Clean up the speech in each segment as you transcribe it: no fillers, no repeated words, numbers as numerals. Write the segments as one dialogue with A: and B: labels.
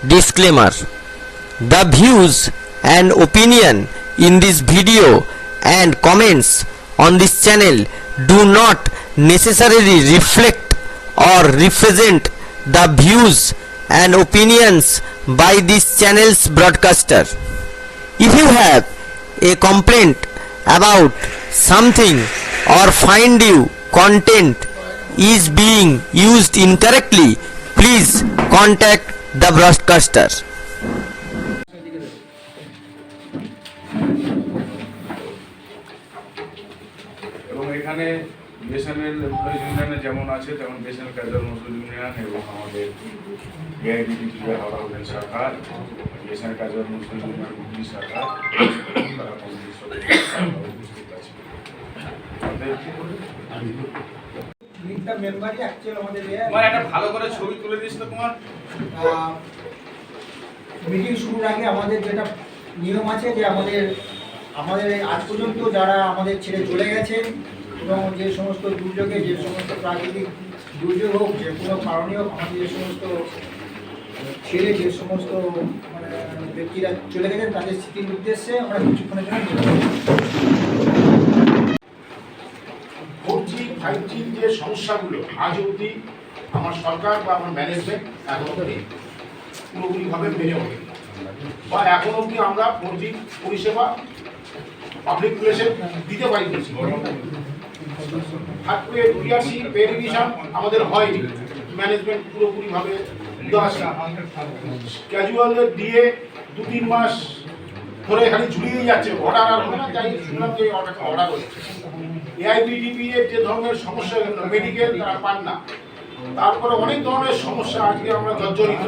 A: Disclaimer: the views and opinion in this video and comments on this channel do not necessarily reflect or represent the views and opinions by this channel's broadcaster. If you have a complaint about something or find you content is being used incorrectly, please contact the broadcaster.
B: এবং এখানে BSNL employees ইউনিয়নে যেমন আছে তেমন BSNL casual মজদুর union এবং আমাদের এআইডিপিটি হাওড়া উন্নয়ন শাখা, বিএসএনএল ক্যাজুয়াল মজদুর ইউনিয়ন হুগলি শাখা তারা কমিটির সদস্যরা উপস্থিত আছে। তোমার একটা ভালো করে ছবি তুলে দিস তো। তোমার
C: মিটিং শুরুর আগে আমাদের যেটা নিয়ম আছে যে আমাদের আজ পর্যন্ত যারা আমাদের ছেড়ে চলে গেছে এবং যে সমস্ত দুর্যোগে, যে সমস্ত প্রাকৃতিক দুর্যোগ হোক, যে কোনো কারণে হোক, আমাদের যে সমস্ত ছেড়ে যে সমস্ত ব্যক্তিরা চলে গেছেন তাদের স্মৃতির উদ্দেশ্যে আমরা কিছুক্ষণের জন্য
D: 4G 5G যে সমস্যাগুলো আজ অবধি আমার সরকার বা আমার ম্যানেজমেন্ট এখন অবধি পুরোপুরিভাবে মেনে ওঠে বা এখন অবধি আমরা 4G পরিষেবা পাবলিক প্লেসে দিতে পারিনি। থাকলে ডিআরসি পেরিভিশন আমাদের হয়নি, ম্যানেজমেন্ট পুরোপুরিভাবে উদাসীন। ক্যাজুয়ালদের দিয়ে 2-3 মাস ধরে খালি ঝুলিয়ে যাচ্ছে, অর্ডার আর হবে না, তাই শুনলাম যে অর্ডার হচ্ছে। এআইবিডিপি এর যে ধরনের সমস্যা, মেডিকেল তারা পান না, তারপরে অনেক ধরনের সমস্যা আজকে আমরা জর্জরিত।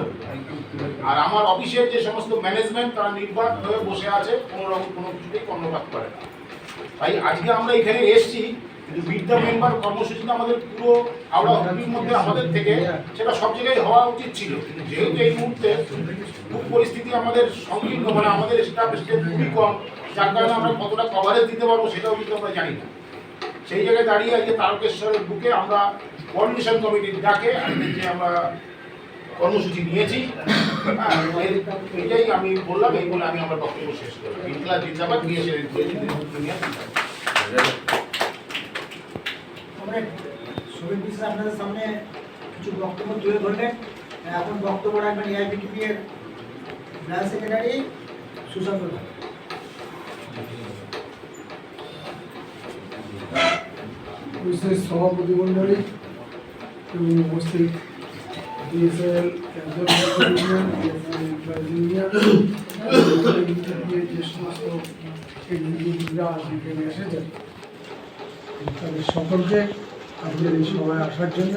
D: আর আমার অফিসের যে সমস্ত ম্যানেজমেন্ট তারা নির্বাক হয়ে বসে আছে, কোনো রকম কোনো কিছুতেই কর্ণপাত করে না। তাই আজকে আমরা এখানে এসেছি, কিন্তু মিড দ্য মেম্বার কর্মসূচিটা আমাদের পুরো হাওড়া হুগলির মধ্যে আমাদের থেকে সেটা সব জায়গায় হওয়া উচিত ছিল, কিন্তু যেহেতু এই মুহূর্তে খুব পরিস্থিতি আমাদের সংকীর্ণ, মানে আমাদের স্টাফের খুবই কম, যার কারণে আমরা কতটা কভারেজ দিতে পারবো সেটাও কিন্তু আমরা জানি না। সেই জায়গায় দাঁড়িয়ে আজকে তারকেশ্বরের বুকে আমরা কোঅর্ডিনেশন কমিটির ডাকে আজকে যে আমরা কর্মসূচি নিয়েছি, এটাই আমি বললাম, এই বলে আমি আমার বক্তব্য শেষ করলাম। ইনকলাব জিন্দাবাদ,
C: আপনাদের সামনে কিছু বক্তব্য তুলে ধরলেন। এখন বক্তব্য রাখবেন এআইবিটিপি এর ব্রাঞ্চ সেক্রেটারি সুশান্ত দা।
E: বিশেষ সভাপতি মণ্ডলী এবং উপস্থিত বিএসএল ইউনিয়ন, যে সমস্ত এক্সিকিউটিভরা এখানে এসেছেন তাদের সকলকে আজকের এই সভায় আসার জন্য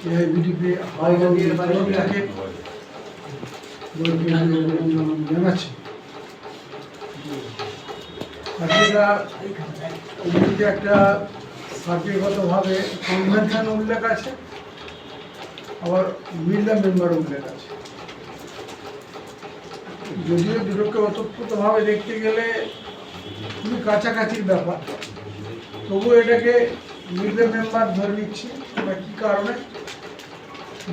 E: এআইবিডিপি হাওড়া থেকে অভিনন্দন জানাচ্ছি। আজকে একটা সার্টিগতভাবে কনভেনশন উল্লেখ আছে, আবার মিড দ্য মেম্বার উল্লেখ আছে। যদিও দুটোকে ওতপ্রোতভাবে দেখতে গেলে খুবই কাছাকাছির ব্যাপার, তবু এটাকে মিড দ্য মেম্বার ধরে নিচ্ছি। কী কারণে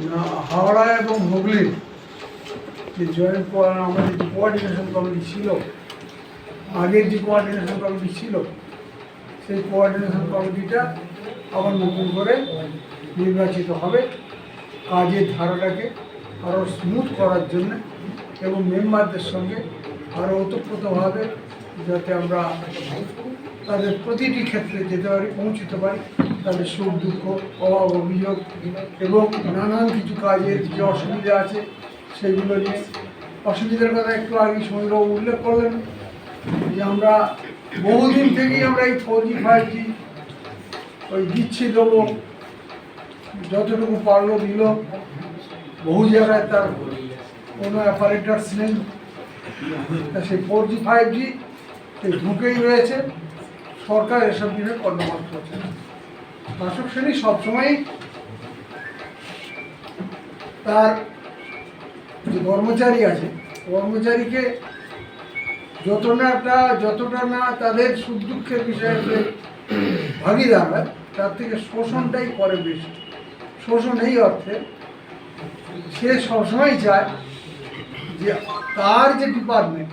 E: না, হাওড়া এবং হুগলির যে জয়েন্ট আমাদের যে কোঅর্ডিনেশন কমিটি ছিল, আগের যে কোঅর্ডিনেশন কমিটি ছিল, সেই কোঅর্ডিনেশন কমিটিটা আবার নতুন করে নির্বাচিত হবে কাজের ধারাটাকে আরও স্মুথ করার জন্য এবং মেম্বারদের সঙ্গে আরও ওতপ্রোতভাবে যাতে আমরা তাদের প্রতিটি ক্ষেত্রে যেতে পারি, পৌঁছতে পারি, তাদের সুখ দুঃখ, অভাব অভিযোগ এবং নানান কিছু কাজের যে অসুবিধা আছে সেগুলো নিয়ে। অসুবিধার কথা একটু আগে সমীরবাবু উল্লেখ করলেন যে আমরা বহুদিন থেকেই আমরা এই 4G 5G দিচ্ছি, দেবো, যতটুকু পারলো দিল। বহু জায়গায় তার কোনো অ্যাপারেটার্স নেই, সেই 4G 5G ঢুকেই রয়েছে। সরকার এসব বিষয়ে কর্ণপাত করছে না। শাসক শ্রেণী সবসময়ই তার যে কর্মচারী আছে, কর্মচারীকে যতটা না তাদের সুখ দুঃখের বিষয়ে ভাগিদার হয়, তার থেকে শোষণটাই করে বেশি। শোষণ এই অর্থে সে সবসময় চায় যে তার যে ডিপার্টমেন্ট,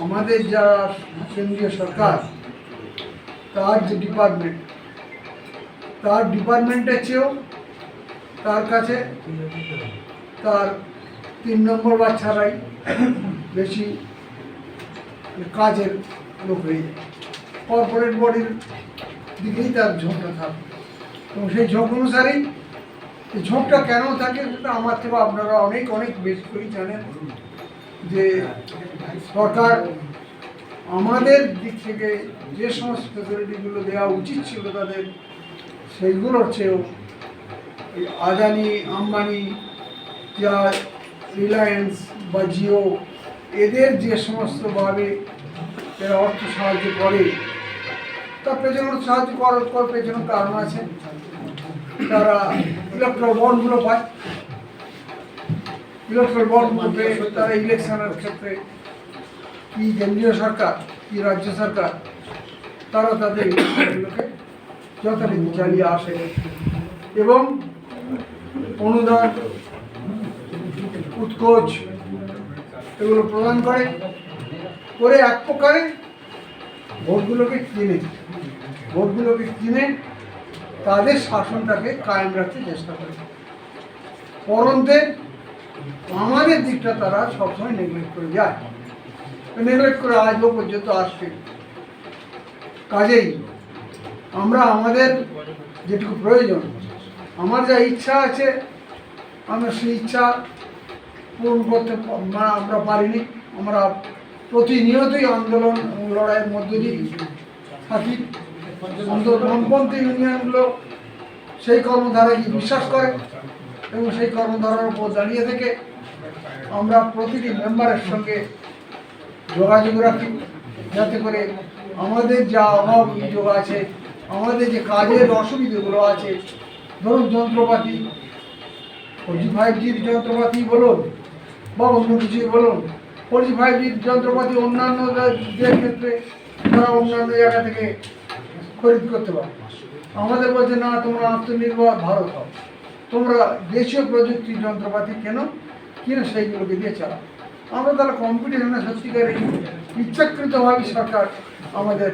E: আমাদের যা কেন্দ্রীয় সরকার, তার যে ডিপার্টমেন্ট, তার ডিপার্টমেন্টের চেয়েও তার কাছে তার 3 নম্বর বা ছাড়াই বেশি কাজের লোক হয়ে যায়। কর্পোরেট বডির দিকেই তার ঝোঁকটা থাকে এবং সেই ঝোঁক অনুসারেই এই ঝোঁকটা কেন থাকে সেটা আমার থেকে আপনারা অনেক অনেক বেশি করেই জানেন যে সরকার আমাদের দিক থেকে যে সমস্ত ফেসিলিটিগুলো দেওয়া উচিত ছিল তাদের, সেইগুলোর চেয়েও এই আদানি আম্বানি যা রিলায়েন্স বা জিও এদের যে সমস্তভাবে এরা অর্থ সাহায্য করে, তার পেছনে সাহায্য করার পেছনে কারণ আছে। তারা ইলেকট্রাল বন্ডগুলো পায়, ইলেকট্রাল বন্ডগুলো পেয়ে তারা ইলেকশনের ক্ষেত্রে কি কেন্দ্রীয় সরকার কি রাজ্য সরকার তারা তাদের ইলেকশনগুলোকে যথারীতি চালিয়ে আসে এবং অনুদান উৎকোচ এগুলো প্রদান করে এক প্রকারে ভোটগুলোকে কিনে তাদের শাসনটাকে কায়েম রাখতে চেষ্টা করে। পরন্তে আমাদের দিকটা তারা সবসময় নেগলেক্ট করে যায়, নেগলেক্ট করে আজও পর্যন্ত আসছে। কাজেই আমরা আমাদের যেটুকু প্রয়োজন, আমার যা ইচ্ছা আছে আমরা সেই ইচ্ছা পূরণ করতে আমরা পারিনি। আমরা প্রতিনিয়তই আন্দোলন লড়াইয়ের মধ্য দিয়ে থাকি। বামপন্থী ইউনিয়নগুলো সেই কর্মধারাকে বিশ্বাস করে এবং সেই কর্মধারার উপর দাঁড়িয়ে থেকে আমরা প্রতিটি মেম্বারের সঙ্গে যোগাযোগ রাখি, যাতে করে আমাদের যা অভাব অভিযোগ আছে, আমাদের যে কাজের অসুবিধাগুলো আছে, ধরুন যন্ত্রপাতি 4G-5Gর যন্ত্রপাতি বলুন বা অন্য কিছুই বলুন, 4G-5Gর যন্ত্রপাতি অন্যান্যদের ক্ষেত্রে তারা অন্যান্য জায়গা থেকে খরিদ করতে পারে। আমাদের বলছে না, তোমরা আত্মনির্ভর ভারত হও, তোমরা দেশীয় প্রযুক্তির যন্ত্রপাতি কিনে সেইগুলোকে দিয়ে চালাও। আমরা তাহলে কম্পিটিশনে সত্যিকারের ইচ্ছাকৃতভাবে সরকার আমাদের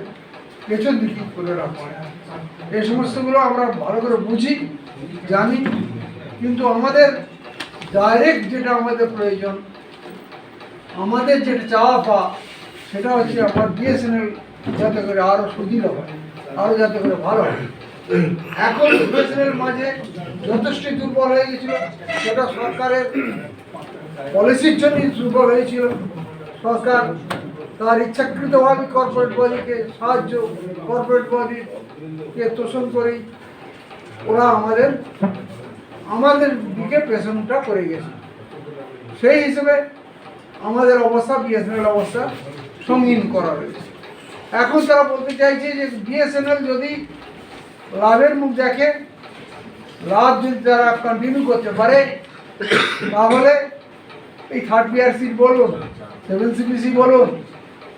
E: পেছন দিকে করে রাখছে। এই সমস্তগুলো আমরা ভালো করে বুঝি, জানি, কিন্তু আমাদের ডাইরেক্ট যেটা আমাদের প্রয়োজন, আমাদের যেটা চাওয়া পাওয়া, সেটা হচ্ছে আমার বিএসএনএল যাতে করে আরও সুদৃঢ় হয়, আরও যাতে করে ভালো হয়। এখন বিএসএনএল মাঝে যথেষ্টই দুর্বল হয়ে গেছিল, সেটা সরকারের পলিসির জন্যই দুর্বল হয়েছিল। সরকার তার ইচ্ছাকৃতভাবে কর্পোরেট বডিকে সাহায্য, কর্পোরেট বডিকে তোষণ করেই ওরা আমাদের দিকে প্রেশনটা করে গেছে। সেই হিসেবে আমাদের অবস্থা, বিএসএনএল অবস্থা সঙ্গীন করা হয়েছে। এখন তারা বলতে চাইছে যে বিএসএনএল যদি লাভের মুখ দেখে, লাভ যদি তারা কন্টিনিউ করতে পারে, তাহলে এই 3rd PRC বলুন, 7CPC বলুন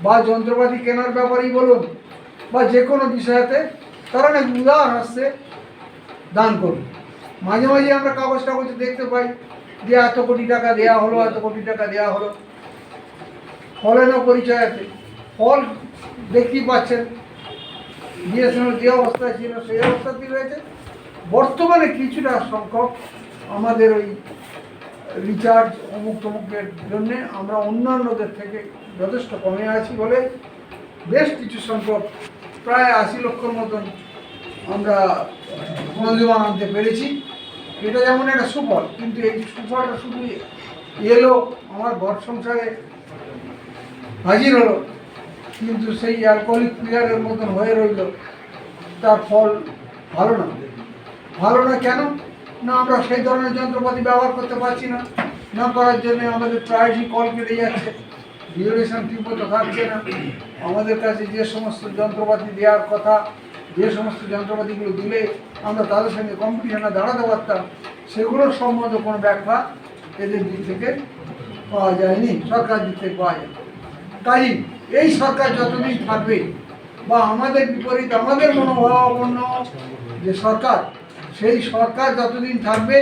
E: বা যন্ত্রপাতি কেনার ব্যাপারেই বলুন বা যে কোনো বিষয়তে তারা নাকি উদার হস্তে দান করুন। মাঝে মাঝে আমরা কাগজে দেখতে পাই যে এত কোটি টাকা দেওয়া হলো, এত কোটি টাকা দেওয়া হলো, ফলের পরিচয়তে ফল দেখতেই পাচ্ছেন। বিএসএনএল যে অবস্থায় ছিল সেই অবস্থাতেই রয়েছে। বর্তমানে কিছুটা সংখ্যক আমাদের ওই রিচার্জ অমুক তমুকের জন্যে আমরা অন্যান্যদের থেকে যথেষ্ট কমে আছি বলে বেশ কিছু সংখ্যক প্রায় 80 লক্ষর মতন আমরা কনজিউমার আনতে পেরেছি। এটা যেমন একটা সুফল, কিন্তু এই সুফলটা শুধু এলো আমার ঘর সংসারে হাজির হলো, কিন্তু সেই অ্যালকোহলিক প্লেয়ারের মতন হয়ে রইল, তার ফল ভালো না। ভালো না কেন না, আমরা সেই ধরনের যন্ত্রপাতি ব্যবহার করতে পারছি না, না করার জন্য আমাদের প্রায়শই কল কেটে যাচ্ছে, ডিউরেশন ঠিকমতো থাকছে না। আমাদের কাছে যে সমস্ত যন্ত্রপাতি দেওয়ার কথা, যে সমস্ত যন্ত্রপাতিগুলো দিলে আমরা তাদের সঙ্গে কম্পিটিশনে দাঁড়াতে পারতাম, সেগুলোর সম্বন্ধে কোনো ব্যাখ্যা এদের দিক থেকে পাওয়া যায়নি, সরকার দিক থেকে পাওয়া যায়। তাই এই সরকার যতদিন থাকবে বা আমাদের বিপরীত আমাদের মনোভাবাপন্ন যে সরকার, সেই সরকার যতদিন থাকবে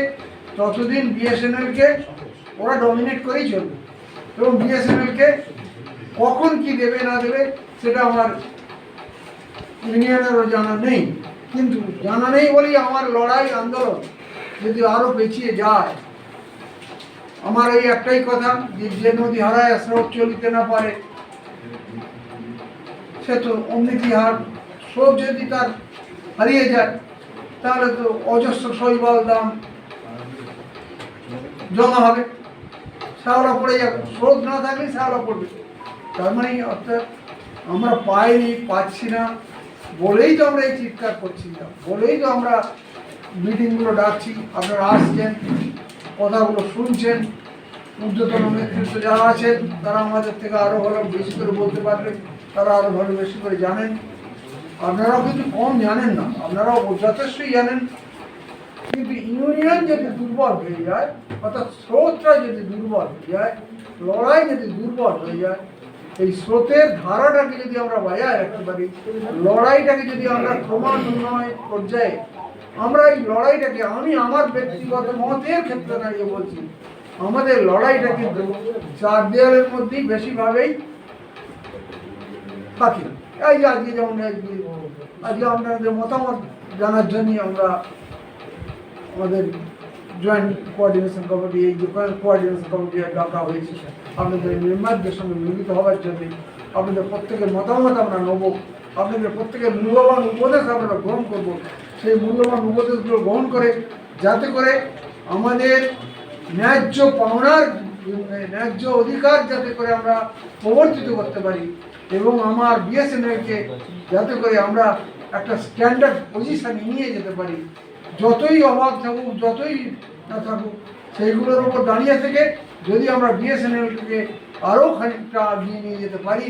E: ততদিন বিএসএনএলকে ওরা ডমিনেট করেই চলবে। এবং বিএসএনএলকে কখন কি দেবে না দেবে সেটা আমার ইউনিয়নেরও জানা নেই, কিন্তু জানা নেই বলেই আমার লড়াই আন্দোলন যদি আরও পেছিয়ে যায়। আমার এই একটাই কথা, যে নদী হারায় স্রোত চলিতে না পারে সে তো অমৃতি হার। স্রোত যদি তার হারিয়ে যায় তাহলে তো অজস্র শৈবাল দাম জমা হবে, শ্যাওলা পড়ে যাবে। স্রোত না থাকলে শ্যাওলা পড়বে। তার মানে অর্থাৎ আমরা পাইনি, পাচ্ছি না বলেই তো আমরা এই চিৎকার করছি না, বলেই তো আমরা মিটিংগুলো ডাকছি। আপনারা আসছেন, কথাগুলো শুনছেন। ঊর্ধ্বতন নেতৃত্ব যারা আছেন তারা আমাদের থেকে আরও ভালো বেশি করে বলতে পারবেন, তারা আরও ভালো বেশি করে জানেন। আপনারাও কিন্তু কম জানেন না, আপনারাও যথেষ্টই জানেন। কিন্তু ইউনিয়ন যদি দুর্বল হয়ে যায়, অর্থাৎ স্রোতটা যদি দুর্বল হয়ে যায়, লড়াই যদি দুর্বল হয়ে যায়, এই স্রোতের ধারাটাকে যদি আমরা বজায় রাখতে পারি, লড়াইটাকে যদি আমরা ক্রমান্বয় পর্যায়ে আমরা এই লড়াইটাকে, আমি আমার ব্যক্তিগত মতের ক্ষেত্রে দাঁড়িয়ে বলছি, আমাদের লড়াইটা কিন্তু চার দেয়ালের মধ্যেই বেশিভাবেই থাকি। এই যে আজকে যেমন আজকে আপনাদের মতামত জানার জন্যই আমরা আমাদের জয়েন্ট কোঅর্ডিনেশন কমিটি, এই যে কোঅর্ডিনেশন কমিটি ডাকা হয়েছে আপনাদের মেম্বারদের সঙ্গে মিলিত হওয়ার জন্য। আপনাদের প্রত্যেকের মতামত আমরা নেব, আপনাদের প্রত্যেকের মূল্যবান উপদেশ আমরা গ্রহণ করব। সেই মূল্যবান উপদেশগুলো গ্রহণ করে যাতে করে আমাদের ন্যায্য পাওনার ন্যায্য অধিকার যাতে করে আমরা প্রবর্তিত করতে পারি, এবং আমার বিএসএনএলকে যাতে করে আমরা একটা স্ট্যান্ডার্ড পজিশানে নিয়ে যেতে পারি। যতই অভাব থাকুক, যতই না থাকুক, সেইগুলোর উপর দাঁড়িয়ে থেকে যদি আমরা বিএসএনএলকে আরও খানিকটা এগিয়ে নিয়ে যেতে পারি,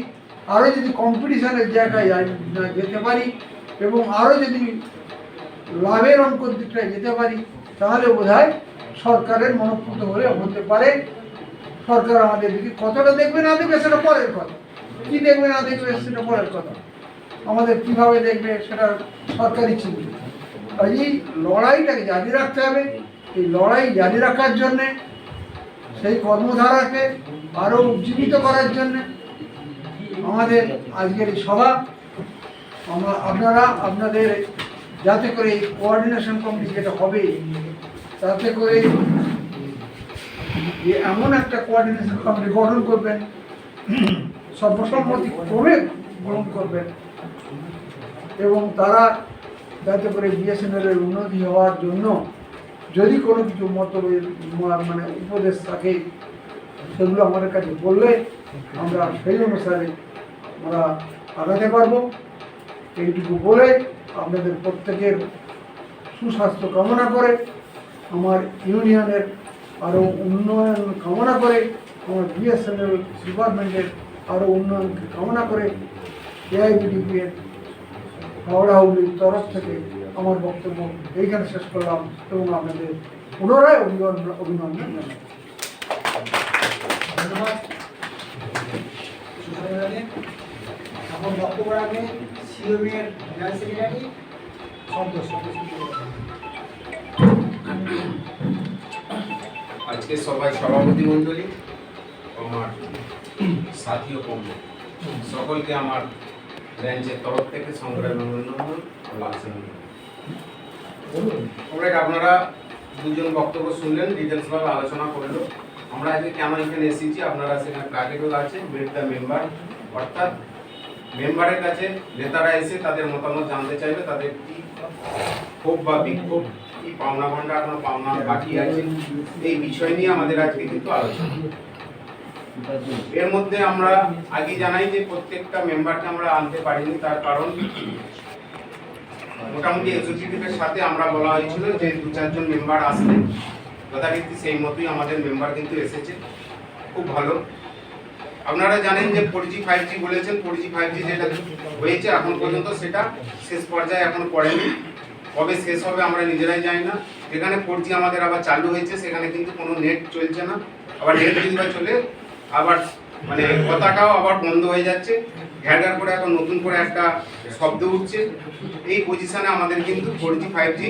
E: আরও যদি কম্পিটিশানের জায়গায় যেতে পারি, এবং আরও যদি লাভের অঙ্কর দিকটায় যেতে পারি, তাহলে বোধহয় সরকারের মনোপুত হতে পারে। সরকার আমাদের দিকে কতটা দেখবে না দেখবে সেটা পরের কথা, কি দেখবে না দেখবে সেটা পরের কথা, আমাদের কিভাবে দেখবে সেটা সরকারই চিন্তা। এই লড়াইটাকে জারি রাখতে হবে। এই লড়াই জারি রাখার জন্যে, সেই কর্মধারাকে আরও উজ্জীবিত করার জন্যে আমাদের আজকের এই সভা। আপনারা আপনাদের যাতে করে এই কোঅর্ডিনেশন কমিটি যেটা হবে, তাতে করে এমন একটা কোঅর্ডিনেশন কমিটি গঠন করবেন, সর্বসম্মতি ক্রমে গ্রহণ করবেন, এবং তারা যাতে করে বিএসএনএলের উন্নতি হওয়ার জন্য যদি কোনো কিছু মানে উপদেশ থাকে সেগুলো আমাদের কাছে বললে আমরা সেই অনুসারে আমরা আগাতে পারবো। এইটুকু বলে আপনাদের প্রত্যেকের সুস্বাস্থ্য কামনা করে, আমার ইউনিয়নের আরও উন্নয়ন কামনা করে, আমার বিএসএনএল ডিপার্টমেন্টের আরও উন্নয়ন কামনা করে এআইবিডিপির হাওড়া হুগলির তরফ থেকে আমার বক্তব্য এইখানে শেষ করলাম, এবং আপনাদের পুনরায় অভিনন্দন জানাই।
C: ধন্যবাদ। এখন বক্তব্য রাখবেন সিওএম-এর জেনারেল সেক্রেটারি সন্তোষ।
F: আজকে সবাই সভাপতি মণ্ডলী, আমার সাথী ও কর্মী সকলকে আমার ব্রাঞ্চের তরফ থেকে সংগ্রামী অভিনন্দন ও লালসা। আপনারা দুজন বক্তব্য শুনলেন, ডিটেলসভাবে আলোচনা করলো। আমরা আজকে কেন এখানে এসেছি আপনারা সেখানে প্ল্যাকেটও আছে, মিট দ্য মেম্বার, অর্থাৎ মেম্বারের কাছে নেতারা এসে তাদের মতামত জানতে চাইবে, তাদের কি ক্ষোভ বা বিক্ষোভ, কি পাওনা ভান্ডা এখনো পাওনা বাকি আছে, এই বিষয় নিয়ে আমাদের আজকে কিন্তু আলোচনা। এর মধ্যে আমরা আগে জানাই যে প্রত্যেকটা মেম্বারকে আমরা আনতে পারিনি, তার কারণ মোটামুটি এক্সিকিউটিভের সাথে আমরা বলা হয়েছিল যে 2-4 জন মেম্বার আসলেন, যথারীতি সেই মতোই আমাদের মেম্বার কিন্তু এসেছে, খুব ভালো। আপনারা জানেন যে 4G 5G বলেছেন, 4G 5G যেটা হয়েছে এখন পর্যন্ত সেটা শেষ পর্যায়ে এখনো পড়েনি, কবে শেষ হবে আমরা নিজেরাই জানি না। যেখানে 4G আমাদের আবার চালু হয়েছে সেখানে কিন্তু কোনো নেট চলছে না, আবার নেট যদি চলে আবার মানে কথাটাও আবার বন্ধ হয়ে যাচ্ছে, ঘ্যাডার করে এখন নতুন করে একটা শব্দ উঠছে। এই পজিশনে আমাদের কিন্তু 4G 5G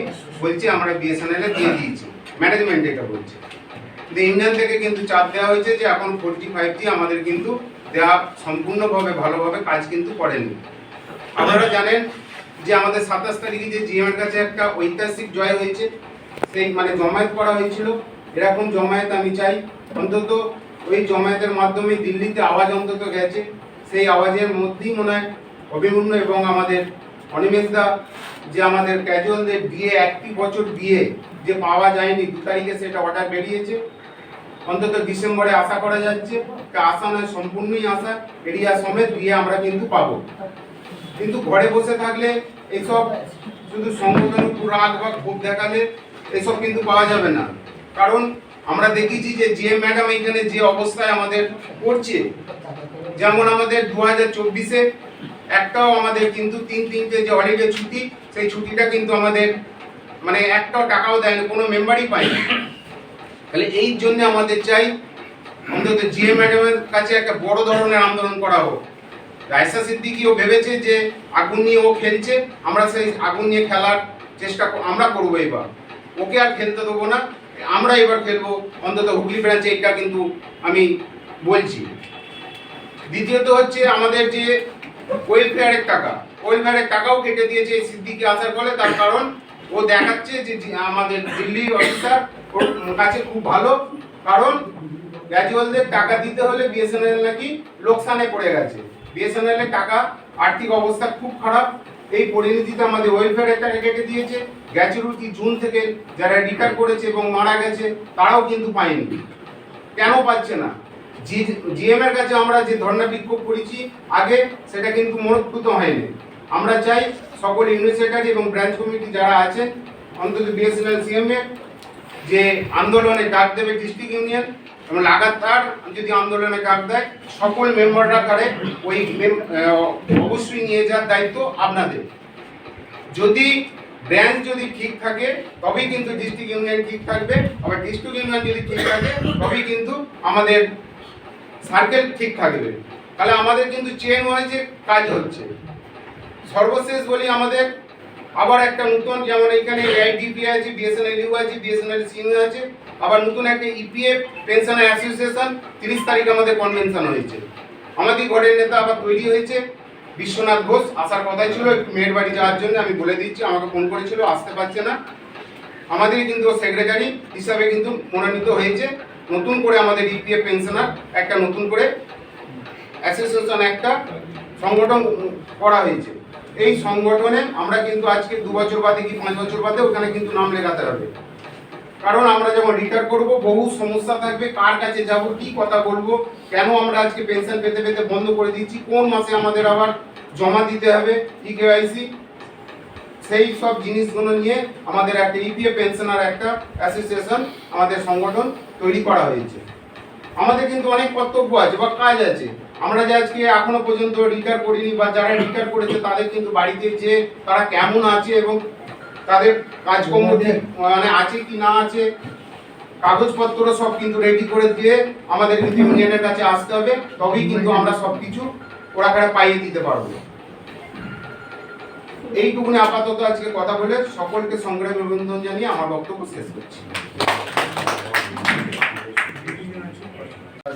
F: বলছে আমরা বিএসএনএল এ দিয়ে দিয়েছি, ম্যানেজমেন্ট এটা বলছে। ইউনিয়ন থেকে কিন্তু চাপ দেওয়া হয়েছে যে এখন 4G 5G আমাদের কিন্তু দেওয়া সম্পূর্ণভাবে ভালোভাবে কাজ কিন্তু করেনি। আপনারা জানেন যে আমাদের 27 তারিখে যে জিএম এর কাছে একটা ঐতিহাসিক জয় হয়েছে, সেই মানে জমায়েত করা হয়েছিল। এরকম জমায়েত আমি চাই, অন্তত ওই জমায়েতের মাধ্যমে দিল্লিতে আওয়াজ অন্তত গেছে, সেই আওয়াজের মধ্যেই মনে হয় অভিমন্যু এবং আমাদের অনিমেষদা যে আমাদের ক্যাজুয়ালদের বিয়ে 1টি বছর বিয়ে যে পাওয়া যায়নি 2 তারিখে সেটা অর্ডার বেরিয়েছে, অন্তত ডিসেম্বরে আশা করা যাচ্ছে, আশা নয় সম্পূর্ণই আশা, এরিয়া সমেত বিয়ে আমরা কিন্তু পাবো। কিন্তু ঘরে বসে থাকলে এইসব শুধু সংগঠনের উপর রাগ বা ক্ষোভ দেখালে এসব কিন্তু পাওয়া যাবে না। কারণ আমরা দেখেছি যে জিএম ম্যাডাম এখানে যে অবস্থায় আমাদের করছে, যেমন আমাদের 2024-এ একটাও আমাদের কিন্তু 3 যে হলিডে ছুটি, সেই ছুটিটা কিন্তু আমাদের মানে একটাও টাকাও দেয়নি, কোনো মেম্বারই পায়নি। তাহলে এই জন্য আমাদের চাই অন্তত জিএম ম্যাডামের কাছে একটা বড় ধরনের আন্দোলন করা হোক। রাইসা সিদ্দিকিও ভেবেছে যে আগুন নিয়ে ও খেলছে, আমরা সেই আগুন নিয়ে খেলার চেষ্টা আমরা করবো। এবার ওকে আর খেলতে দেবো না, আমরা এবার খেলবো অন্তত হুগলি ব্রাঞ্চে, এটা কিন্তু আমি বলছি। দ্বিতীয়ত হচ্ছে আমাদের যে ওয়েলফেয়ারের টাকাও কেটে দিয়েছে এই সিদ্দিকি আসার ফলে। তার কারণ ও দেখাচ্ছে যে আমাদের দিল্লির অফিসার ওর কাছে খুব ভালো, কারণ গ্র্যাজুয়ালদের টাকা দিতে হলে বিএসএনএল নাকি লোকসানে পড়ে গেছে, বিএসএনএল এর টাকা আর্থিক অবস্থা খুব খারাপ। এই পরিণতিতে আমাদের ওয়েলফেয়ারের টাকা কেটে দিয়েছে। গ্র্যাচুইটি জুন থেকে যারা রিটায়ার করেছে এবং মারা গেছে তারাও কিন্তু পায়নি। কেন পাচ্ছে না? জিএম এর কাছে আমরা যে ধর্ণা বিক্ষোভ করেছি আগে, সেটা কিন্তু মনোৎপুত হয়নি। আমরা চাই সকল ইউনিট সেক্রেটারি এবং ব্রাঞ্চ কমিটি যারা আছেন, অন্তত বিএসএনএল সিএম এ যে আন্দোলনে ডাক দেবে ডিস্ট্রিক্ট ইউনিয়ন, এবং লাগাতার যদি আন্দোলনে ডাক দেয় সকল মেম্বাররা করে ওই অবশ্যই নিয়ে যাওয়ার দায়িত্ব আপনাদের। যদি ব্রাঞ্চ যদি ঠিক থাকে তবেই কিন্তু ডিস্ট্রিক্ট ইউনিয়ন ঠিক থাকবে, আবার ডিস্ট্রিক্ট ইউনিয়ন যদি ঠিক থাকে তবেই কিন্তু আমাদের সার্কেল ঠিক থাকবে। তাহলে আমাদের কিন্তু চেন ওয়াইজে কাজ হচ্ছে। সর্বশেষ বলি, আমাদের আবার একটা নতুন, যেমন এখানে আইডিপি আছে, বিএসএনএল ইউ আছে, বিএসএনএল সিনিয়র আছে, আবার নতুন একটা ইপিএফ পেনশন অ্যাসোসিয়েশন 30 তারিখ আমাদের কনভেনশন হয়েছে। আমাদের ঘরের নেতা আবার তৈরি হয়েছে বিশ্বনাথ ঘোষ, আসার কথাই ছিল, একটু মেয়ের বাড়ি যাওয়ার জন্য আমি বলে দিচ্ছি, আমাকে ফোন করেছিল, আসতে পারছে না। আমাদের কিন্তু সেক্রেটারি হিসাবে কিন্তু মনোনীত হয়েছে। নতুন করে আমাদের ইপিএফ পেনশনার একটা নতুন করে অ্যাসোসিয়েশন একটা সংগঠন করা হয়েছে। এই সংগঠনে আমরা কিন্তু আজকে 2 বছর বাদে কি 5 বছর বাদে ওখানে কিন্তু নাম লেখাতে হবে। কারণ আমরা যখন রিটায়ার করব বহু সমস্যা থাকবে, কার কাছে যাব, কি কথা বলবো, কেন আমরা আজকে পেনশন পেতে পেতে বন্ধ করে দিচ্ছি, কোন মাসে আমাদের আবার জমা দিতে হবে ইকেওয়াইসি, সেই সব জিনিসগুলো নিয়ে আমাদের একটা ইপিএফ পেনশনার একটা অ্যাসোসিয়েশন আমাদের সংগঠন তৈরি করা হয়েছে। আমাদের কিন্তু অনেক কর্তব্য আছে বা কাজ আছে। আমরা যে আজকে এখনো পর্যন্ত রিটায়ার করিনি বা যারা রিটায়ার করেছে তাদের কিন্তু বাড়িতে যে তারা কেমন আছে এবং তাদের কাজকর্ম মানে আছে কি না আছে, কাগজপত্র সব কিন্তু রেডি করে দিয়ে আমাদের কিন্তু ইউনিয়নের কাছে আসতে হবে, তবেই কিন্তু আমরা সব কিছু ওরা পাইয়ে দিতে পারবো। এইটুকুনি আপাতত আজকে কথা বলে সকলকে সংগ্রামী অভিনন্দন জানিয়ে আমার বক্তব্য শেষ করছি।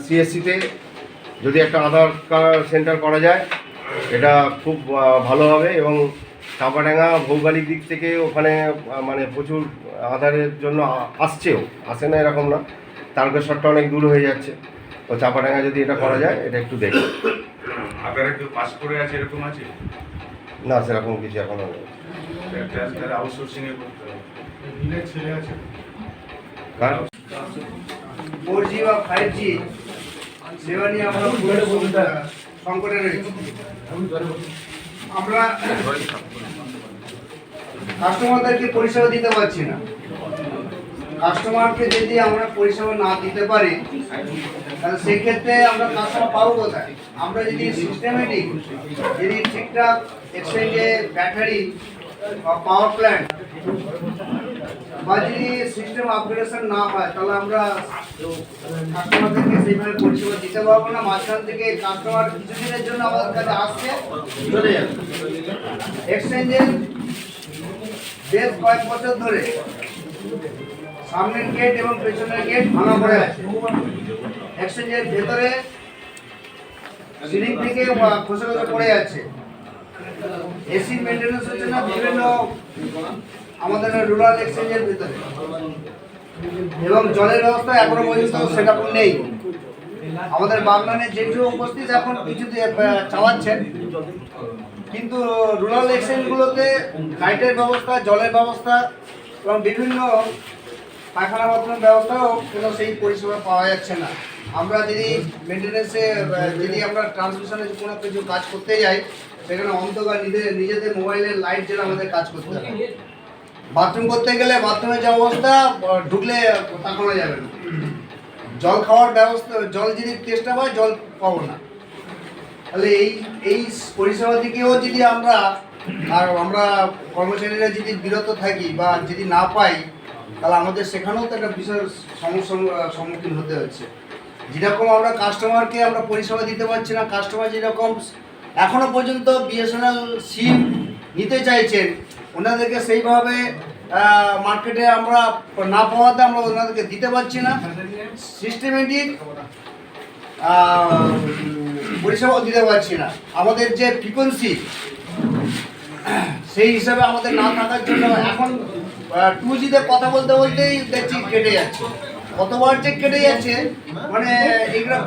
G: সিএসসিতে যদি একটা আধার সেন্টার করা যায় এটা খুব ভালো হবে, এবং চাঁপাডাঙ্গা ভৌগোলিক দিক থেকে ওখানে মানে প্রচুর আধারের জন্য আসে না এরকম না, তারকেশ্বরটা অনেক দূর হয়ে যাচ্ছে। তো চাঁপাডাঙ্গা যদি এটা করা যায় এটা একটু দেখুন।
B: আপনারা কেউ পাস করে আছে এরকম আছে
G: না, সেরকম কিছু এখনো নেই।
B: আউটসোর্সিং এ করতে হবে। ছেলে আছে
H: 4G বা 5G সেবা নিয়ে আমরা সংকটে রয়েছি। আমরা কাস্টমারদেরকে পরিষেবা দিতে পারছি না। কাস্টমারকে যদি আমরা পরিষেবা না দিতে পারি তাহলে সেক্ষেত্রে আমরা কাস্টমার পাবো কোথায়? আমরা যদি সিস্টেমেটিক যদি ঠিকঠাক এক্সচেঞ্জে ব্যাটারি বা পাওয়ার প্ল্যান্ট বা যদি সিস্টেম আপগ্রেডেশন না হয় তাহলে আমরা কাস্টমারদেরকে সেইভাবে পরিষেবা দিতে পারবো না। মাঝখান থেকে কাস্টমার কিছুদিনের জন্য আমাদের কাছে আসছে, চলে যাবে। এক্সচেঞ্জের বেশ কয়েক বছর ধরে সামনের গেট এবং পেছনের গেট ভাঙা পড়ে আছে। এক্সচেঞ্জের ভেতরে সিলিং থেকে খসে খসে পড়ে যাচ্ছে। এসি মেনটেন্যান্স হচ্ছে না বিভিন্ন আমাদের রুরাল এক্সচেঞ্জের ভিতরে, এবং জলের ব্যবস্থা এখনো পর্যন্ত সেটা নেই। আমাদের বাগনানে যেটুকু উপস্থিত এখন কিছু চালাচ্ছেন, কিন্তু রুরাল এক্সচেঞ্জগুলোতে লাইটের ব্যবস্থা, জলের ব্যবস্থা এবং বিভিন্ন পায়খানা বাথরুমের ব্যবস্থাও কোনো সেই পরিষেবা পাওয়া যাচ্ছে না। আমরা যদি মেনটেন্যান্সে যদি আমরা ট্রান্সমিশনে কোনো কিছু কাজ করতে যাই, সেখানে অন্তত নিজেদের মোবাইলের লাইট জেলে আমাদের কাজ করতে হবে। বাথরুম করতে গেলে বাথরুমের যে অবস্থা, ঢুকলে তাকানো যাবে না। জল খাওয়ার ব্যবস্থা, জল যদি চেষ্টা পাই জল পাবো না। তাহলে এই পরিষেবা থেকেও যদি আমরা কর্মচারীরা যদি বিরত থাকি বা যদি না পাই, তাহলে আমাদের সেখানেও তো একটা বিশাল সমস্যার সম্মুখীন হতে হচ্ছে। যেরকম আমরা কাস্টমারকে আমরা পরিষেবা দিতে পারছি না, কাস্টমার যেরকম এখনো পর্যন্ত বিএসএনএল সিম নিতে চাইছেন, ওনাদেরকে সেইভাবে মার্কেটে আমরা না পাওয়াতে আমরা ওনাদেরকে দিতে পারছি না। সিস্টেমেটিক পরিষেবাও দিতে পারছি না। আমাদের যে ফ্রিকোয়েন্সি, সেই হিসাবে আমাদের না থাকার জন্য এখন 2Gতে কথা বলতে বলতেই দেখছি কেটে যাচ্ছে। কতবার যে কেটে যাচ্ছে, মানে এগুলো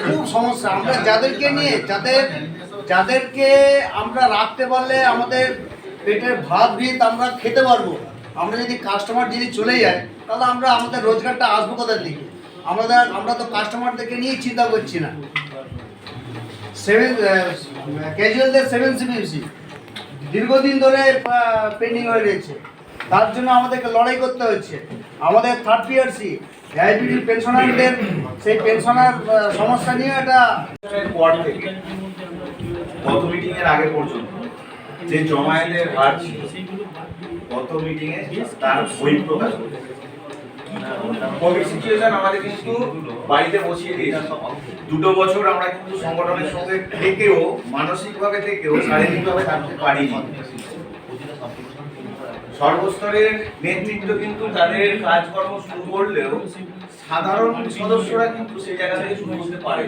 H: খুব সমস্যা। আমরা যাদেরকে নিয়ে যাদেরকে আমরা রাখতে পারলে আমাদের পেটের ভাত ভিত আমরা খেতে পারবো। আমরা যদি কাস্টমার যদি চলে যায়, তাহলে আমাদের রোজগারটা আসবো কোথার দিকে? আমরা তো কাস্টমারদেরকে নিয়ে চিন্তা করছি না। ক্যাজুয়ালদের 7CPC দীর্ঘদিন ধরে পেন্ডিং হয়ে রয়েছে, তার জন্য আমাদেরকে লড়াই করতে হচ্ছে। আমাদের 3rd PRC ডায়াবেটিস পেনশনারদের সেই পেনশনার সমস্যা নিয়ে এটা
I: পর থেকে গত মিটিং এর আগে পর্যন্ত যে জমায়েতের হার ছিল, গত মিটিং এ তার বই প্রকাশ করেছে। কোভিড সিচুয়েশন আমাদের কিন্তু বাড়িতে বসিয়ে দিয়েছে। 2 বছর আমরা কিন্তু সংগঠনের সঙ্গে থেকেও, মানসিকভাবে থেকেও, শারীরিকভাবে থাকতে পারিনি। সর্বস্তরের নেতৃত্ব কিন্তু তাদের কাজকর্ম শুরু করলেও সাধারণ সদস্যরা কিন্তু সেই জায়গা থেকে শুরু করতে পারে।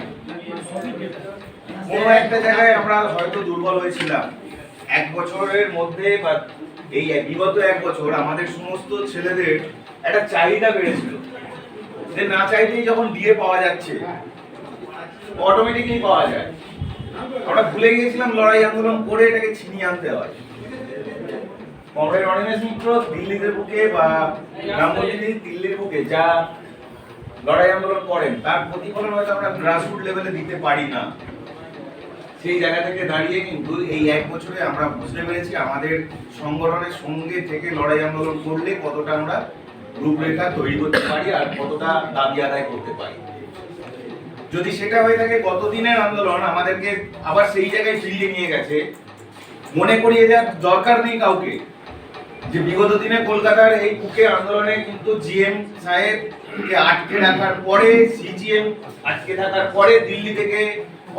I: কোনো একটা জায়গায় আমরা হয়তো দুর্বল হয়েছিলাম। 1 বছরের মধ্যে বা এই বিগত 1 বছর আমাদের সমস্ত ছেলেদের একটা চাহিদা বেড়েছিল, যে না চাইতেই যখন ডিএ পাওয়া যাচ্ছে, অটোমেটিকলি পাওয়া যায়। আমরা ভুলে গিয়েছিলাম লড়াই আন্দোলন করে এটাকে ছিনিয়ে আনতে হয়। কমরেড অনিমেষ মিত্র দিল্লির বুকে বা রামমোহনজি দিল্লির বুকে যা লড়াই আন্দোলন করেন, তার প্রতিফলন হয়তো আমরা গ্রাসরুট লেভেলে দিতে পারি না। সেই জায়গা থেকে দাঁড়িয়ে কিন্তু এই 1 বছরে আমরা বুঝতে পেরেছি আমাদের সংগঠনের সঙ্গে থেকে লড়াই আন্দোলন করলে কতটা আমরা রূপরেখা তৈরি করতে পারি আর কতটা দাবি আদায় করতে পারি। যদি সেটা হয়ে থাকে, গতদিনের আন্দোলন আমাদেরকে আবার সেই জায়গায় ফিরিয়ে নিয়ে গেছে। মনে করিয়ে দেওয়ার দরকার নেই কাউকে যে বিগত দিনে কলকাতার এই বুকে আন্দোলনে কিন্তু জিএম সাহেবকে আটকে রাখার পরে, সিজিএম আটকে থাকার পরে দিল্লি থেকে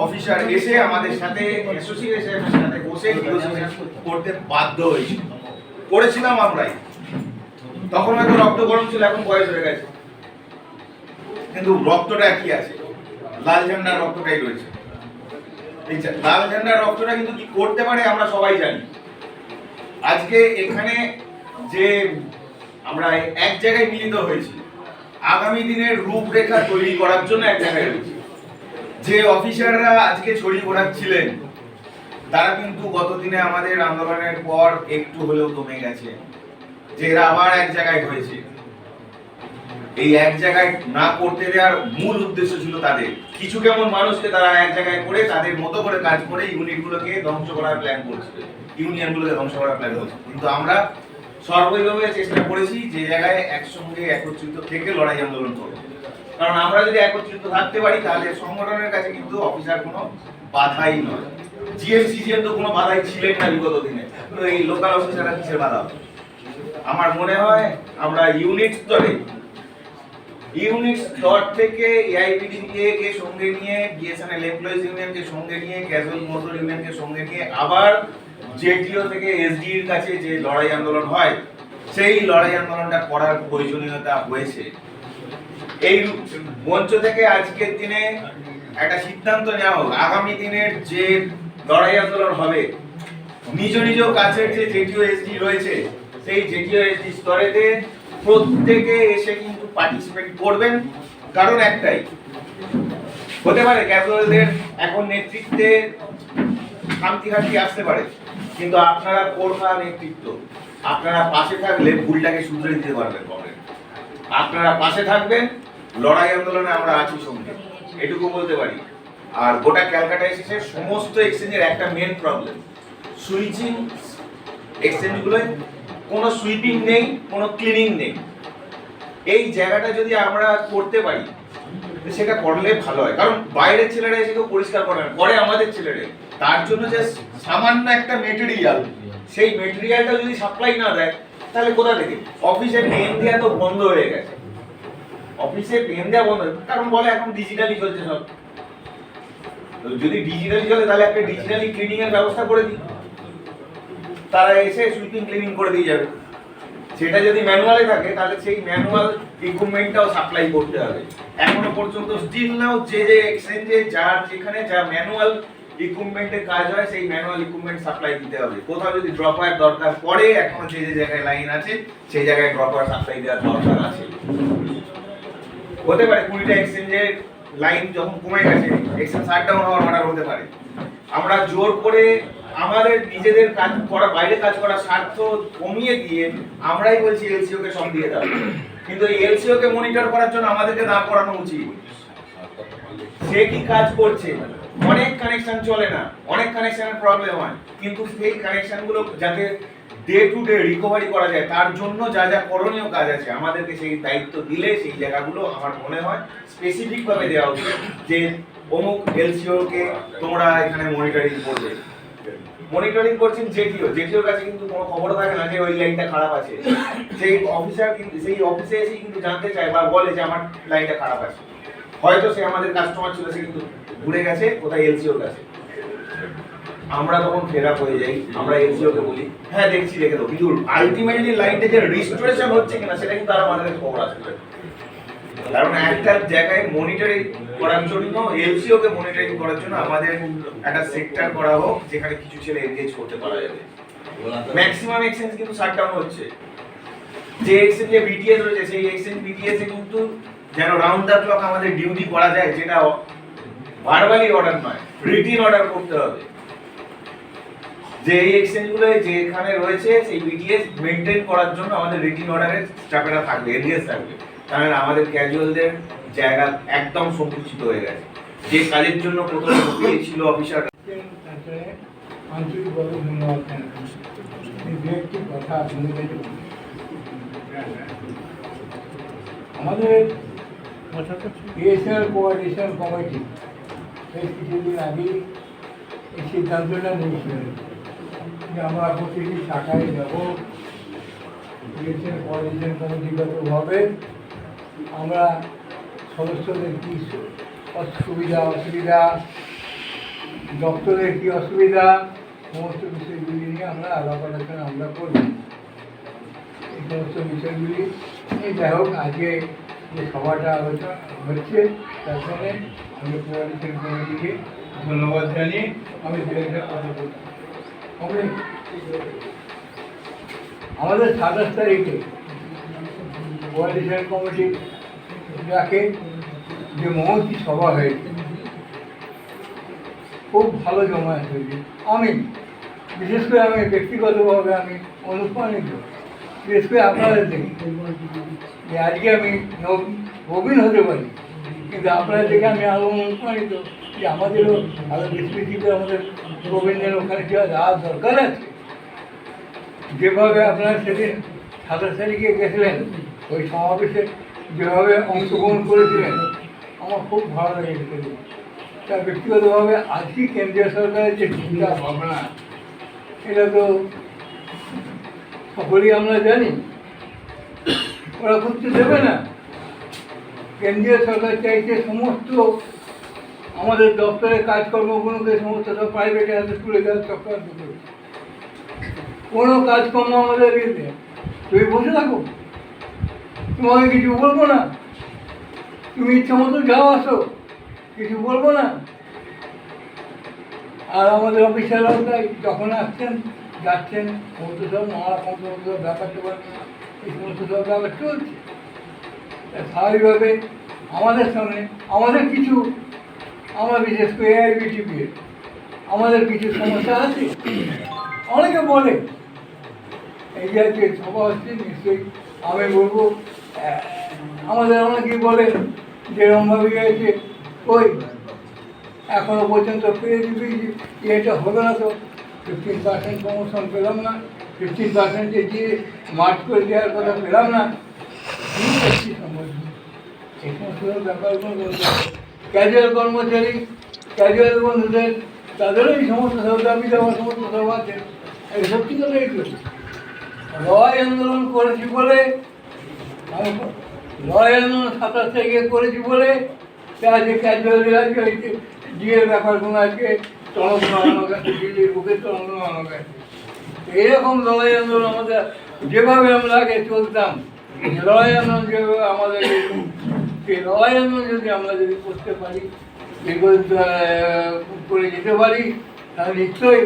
I: অফিসার এসে আমাদের সাথে অ্যাসোসিয়েশনের সাথে বসে নেগোসিয়েশন করতে বাধ্য হয়েছিল। করেছিলাম আমরাই। তখন হয়তো রক্ত গরম ছিল, এখন বয়স হয়ে গেছে, কিন্তু রক্তটা একই আছে, লাল ঝান্ডার রক্তটাই রয়েছে। এই লাল ঝান্ডার রক্তটা কিন্তু কি করতে পারে আমরা সবাই জানি। আজকে এখানে যে আমরা এক জায়গায় মিলিত হয়েছি, আগামী দিনের রূপরেখা তৈরি করার জন্য এক জায়গায় রয়েছে। যে অফিসাররা আজকে ছড়ি ঘোরাচ্ছিলেন, তারা কিন্তু গত দিনে আমাদের আন্দোলনের পর একটু হলেও কমে গেছে, যে এরা আবার এক জায়গায় হয়েছে। এই এক জায়গায় না করতে দেওয়ার মূল উদ্দেশ্য ছিল তাদের কিছু কেমন মানুষকে তারা এক জায়গায় করে তাদের মতো করে কাজ করে ইউনিটগুলোকে ধ্বংস করার প্ল্যান করছিল, ইউনিয়নগুলোকে ধ্বংস করার প্ল্যান করছিল। কিন্তু আমরা সর্বৈভাবে চেষ্টা করেছি যে জায়গায় একসঙ্গে একত্রিত থেকে লড়াই আন্দোলন করবো। কারণ আমরা যদি একত্রিত থাকতে পারি, তাহলে সংগঠনের কাছে কিন্তু অফিসার কোনো বাধাই নয়। জিএম তো কোনো বাধাই ছিলেন না বিগত দিনে, তো এই লোকাল অফিসাররা কিসের বাধা? আমার মনে হয় আমরা ইউনিট স্তর থেকে এআইপিডিপিএ কে সঙ্গে নিয়ে, বিএসএনএল এমপ্লয়িজ ইউনিয়নকে সঙ্গে নিয়ে, ক্যাজুয়াল মজদুর ইউনিয়নকে সঙ্গে নিয়ে, আবার জেটিও থেকে এসডি এর কাছে যে লড়াই আন্দোলন হয়, সেই লড়াই আন্দোলনটা করার প্রয়োজনীয়তা হয়েছে। এই মঞ্চ থেকে আজকের দিনে একটা সিদ্ধান্ত নেওয়া হোক, আগামী দিনের যে লড়াই আন্দোলন হবে, নিজ নিজ কাছের যে জেটিও এসডি রয়েছে সেই জেটিও এসডি স্তরেতে প্রত্যেকে এসে কিন্তু পার্টিসিপেট করবেন। কারণ একটাই, হতে পারে ক্যাজুয়ালদের এখন নেতৃত্বে শান্তি আসতে পারে, কিন্তু আপনারা কোরমা নেতৃত্ব, আপনারা পাশে থাকলে ভুলটাকে শুধরে দিতে পারবেন। আপনারা পাশে থাকবেন, লড়াই আন্দোলনে আমরা আছি সঙ্গে, এটুকু বলতে পারি। আর গোটা ক্যালকাটা এসেছে সমস্ত এক্সচেঞ্জের একটা মেন প্রবলেম, সুইচিং এক্সচেঞ্জগুলোয় কোনো সুইপিং নেই, কোনো ক্লিনিং নেই। এই জায়গাটা যদি আমরা করতে পারি সেটা করলে ভালো হয়, কারণ বাইরের ছেলেরা এসে কেউ পরিষ্কার করে না, করে আমাদের ছেলেরা। তার জন্য যে সামান্য একটা মেটেরিয়াল, সেই মেটেরিয়ালটা যদি সাপ্লাই না দেয় তাহলে কোথা থেকে? অফিসে পেন দেওয়া তো বন্ধ হয়ে গেছে, অফিসে পেন দেওয়া বন্ধ, কারণ বলে এখন ডিজিটালি চলছে সব। যদি ডিজিটালি চলে তাহলে একটা ডিজিটালি ক্লিনিং এর ব্যবস্থা করে দিই, তারা এসে সুইপিং ক্লিনিং করে দিয়ে যাবে। সেটা যদি ম্যানুয়ালে থাকে তাহলে সেই ম্যানুয়াল ইকুইপমেন্টটাও সাপ্লাই করতে হবে। এখনো পর্যন্ত স্টিল নাও যে যে এক্সচেঞ্জে যার যেখানে যা ম্যানুয়াল ইকুইপমেন্টের কাজ হয় সেই ম্যানুয়াল ইকুইপমেন্ট সাপ্লাই দিতে হবে। কোথাও যদি ড্রপ ওয়্যার দরকার পড়ে, এখনো যে যে জায়গায় লাইন আছে সেই জায়গায় ড্রপ ওয়্যার সাপ্লাই দেওয়ার দরকার আছে। হতে পারে 20টা এক্সচেঞ্জের লাইন যখন কমে গেছে, এক্সচেঞ্জ শাটডাউন হওয়ার অর্ডার হতে পারে। আমরা জোর করে আমাদের নিজেদের কাজ করা, বাইরে কাজ করার স্বার্থ কমিয়ে দিয়ে আমরাই বলছি এলসিও কে সব দিয়ে দাও, কিন্তু এই এলসিও কে মনিটর করার জন্য আমাদেরকে দাঁড় করানো উচিত। সে কি কাজ করছে? অনেক কানেকশন চলে না, অনেক কানেকশনের প্রবলেম হয়, কিন্তু সেই কানেকশনগুলো যাতে ডে টু ডে রিকভারি করা যায় তার জন্য যা যা করণীয় কাজ আছে আমাদেরকে সেই দায়িত্ব দিলে সেই জায়গাগুলো আমার মনে হয় স্পেসিফিক ভাবে দেওয়া উচিত যে অমুক এলসিও কে তোমরা এখানে মনিটরিং করবে। মনিটরিং করছেন জেটিওর কাছে কিন্তু কোনো খবর থাকে না যে ওই লাইনটা খারাপ আছে। সেই অফিসার কিন্তু সেই অফিসে এসে কিন্তু জানতে চায় বা বলে যে আমার লাইনটা খারাপ আছে। হয়তো সে আমাদের কাস্টমার ছিল, সে কিন্তু ঘুরে গেছে কোথায় এলসিওর কাছে। আমরা তখন ফেরা হয়ে যাই, আমরা এলসিও কে বলি হ্যাঁ দেখছি রেখে দাও, কিন্তু আলটিমেটলি লাইনটা যে রিস্টোরেশন হচ্ছে কিনা সেটা কিন্তু আর আমাদের কাছে খবর আসবে। কারণ একটা জায়গায় মনিটরিং করার জন্য, এলসিও কে মনিটরিং করার জন্য আমাদের একটা সেক্টর করা হোক যেখানে কিছু ছেলে এনগেজ করতে পারা যাবে। ম্যাক্সিমাম এক্সচেঞ্জ কিন্তু শাটডাউন হচ্ছে। যে এক্সচেঞ্জে বিটিএস রয়েছে সেই এক্সচেঞ্জ বিটিএস এ কিন্তু যেন রাউন্ড দ্য ক্লক আমাদের ডিউটি করা যায়, যেটা ভার্বালি অর্ডার নয়, রিটিন অর্ডার করতে হবে। যে এই এক্সচেঞ্জগুলো যেখানে রয়েছে সেই বিটিএস মেইনটেইন করার জন্য আমাদের রিটিন অর্ডারের স্টাফেরা থাকবে, এনগেজ থাকবে। তাহলে আমাদের ক্যাজুয়ালদের জায়গা একদম সংকুচিত হয়ে গেছে। যে কাজের জন্য প্রথমে ছিল অফিসার।
E: আন্তরিকভাবে ধন্যবাদ জানাচ্ছি। এই দু একটি কথা আপনাদের কাছে বলি। আমাদের বিএসএল কোঅর্ডিনেশন কমিটি বেশ কিছুদিন আগেই এই সিদ্ধান্তটা নিয়েছিল যে আমরা প্রতিটি শাখায় যাব, বিএসএল কোঅর্ডিনেশন কমিটিগতভাবে আমরা সদস্যদের কী সুবিধা অসুবিধা, দপ্তরের কী অসুবিধা, সমস্ত বিষয়গুলি নিয়ে আমরা আলাপ আলোচনা আমরা করব। এই সমস্ত বিষয়গুলি যাই হোক, আজকে যে সভাটা আলোচনা হচ্ছে তার জন্যে আমি কোঅর্ডিনেশন কমিটিকে ধন্যবাদ জানিয়ে আমি দু একটা কথা বলছি। আমাদের 27 তারিখে কোঅর্ডিনেশন কমিটি ডাকে যে মহতী সভা হয়েছে, খুব ভালো জমায়েত হয়েছে। আমি বিশেষ করে আমি ব্যক্তিগতভাবে আমি অনুপ্রাণিত, বিশেষ করে আপনাদের দেখি যে আজকে আমি নবীন হতে পারি, কিন্তু আপনারা দেখে আমি আরও অনুপ্রাণিত যে আমাদেরও আরও বেশি আমাদের প্রবীণদের ওখানে যাওয়ার দরকার আছে। যেভাবে আপনারা সেদিন 27 তারিখে গেছিলেন ওই সমাবেশে, যেভাবে অংশগ্রহণ করেছিলেন, আমার খুব ভালো লেগেছে। তা ব্যক্তিগতভাবে আজকে কেন্দ্রীয় সরকারের যে চিন্তা ভাবনা, এটা তো সকলেই আমরা জানি, ওরা করতে দেবে না। কেন্দ্রীয় সরকার চাইছে সমস্ত আমাদের দপ্তরের কাজকর্মগুলোকে সমস্ত সব প্রাইভেটে হাতে তুলে দেওয়ার চক্রান্ত করছে। কোনো কাজকর্ম আমাদের তুমি বসে থাকো, তোমাকে কিছু বলবো না, তুমি ইচ্ছা মতো যাও আসো, কিছু বলবো না। আর আমাদের অফিসাররাও তাই, যখন আসছেন যাচ্ছেন সমস্ত সব নানা রকম সমস্ত ব্যাপার ট্যাপার, এই সমস্ত সব ব্যাপার চলছে। স্বাভাবিকভাবে আমাদের সামনে আমাদের কিছু, আমরা বিশেষ করে AIBTP আমাদের কিছু সমস্যা আছে। অনেকে বলে এই যে আজকে সভা হচ্ছে, নিশ্চয়ই আমি বলবো আমাদের অনেকেই বলে যেরকমভাবে গেছে ওই এখনো পর্যন্ত পেয়ে দিবি, এটা হলো না তো, 15% প্রমোশন পেলাম না, 15% দিয়ে মার্চ করে দেওয়ার কথা পেলাম না, এই সমস্ত ব্যাপারগুলো বলতে ক্যাজুয়াল কর্মচারী, ক্যাজুয়াল বন্ধুদের তাদেরও এই সমস্ত সব দাবি দেওয়ার সমস্ত সব আছে। এইসব কি করে এই করছি লড়াই আন্দোলন করেছি বলে, লড়াই আন্দোলন 27 তারিখে করেছি বলে আজকে ক্যাজুয়ালি আজকে ডিএর ব্যাপারগুলো আজকে তদন্ত আনানো গেছে, দিল্লির বুকে তদন্ত আনানো গেছে। এইরকম লড়াই আন্দোলন আমাদের যেভাবে আমরা আগে চলতাম, লড়াই আন্দোলন যেভাবে আমাদের সেই লড়াই আন্দোলন যদি আমরা যদি করতে পারি, করে যেতে পারি, তাহলে নিশ্চয়ই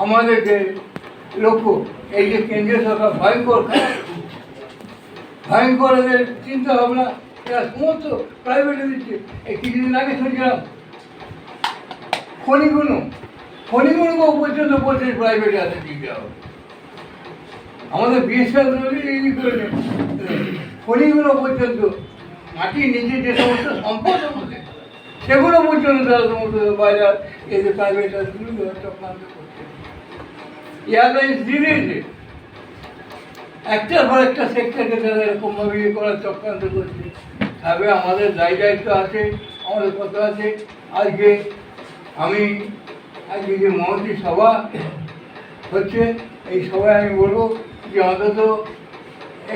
E: আমাদের যে লক্ষ্য, এই যে কেন্দ্রীয় সরকার ভয়ঙ্কর এদের চিন্তা ভাবনা, এরা সমস্ত প্রাইভেটে দিচ্ছে। এই কিছুদিন আগে শুনছিলাম খনিগুলোকেও পর্যন্ত বলছে প্রাইভেটে আছে দিতে হবে। আমাদের বিএসএফ করে খনিগুলো পর্যন্ত মাটির নিচে যে সমস্ত সম্পদ আমাদের, সেগুলো পর্যন্ত তারা সমস্ত বাজার এদের প্রাইভেট চক্রান্ত করছে। এয়ারলাইন্স দিয়েছে একটার পর একটা সেক্টরকে তারা এরকমভাবে ইয়ে করার চক্রান্ত করছে। তবে আমাদের দায়িত্ব আছে, আমাদের কথা আছে। আজকে যে মহতী সভা হচ্ছে, এই সভায় আমি বলবো যে অন্তত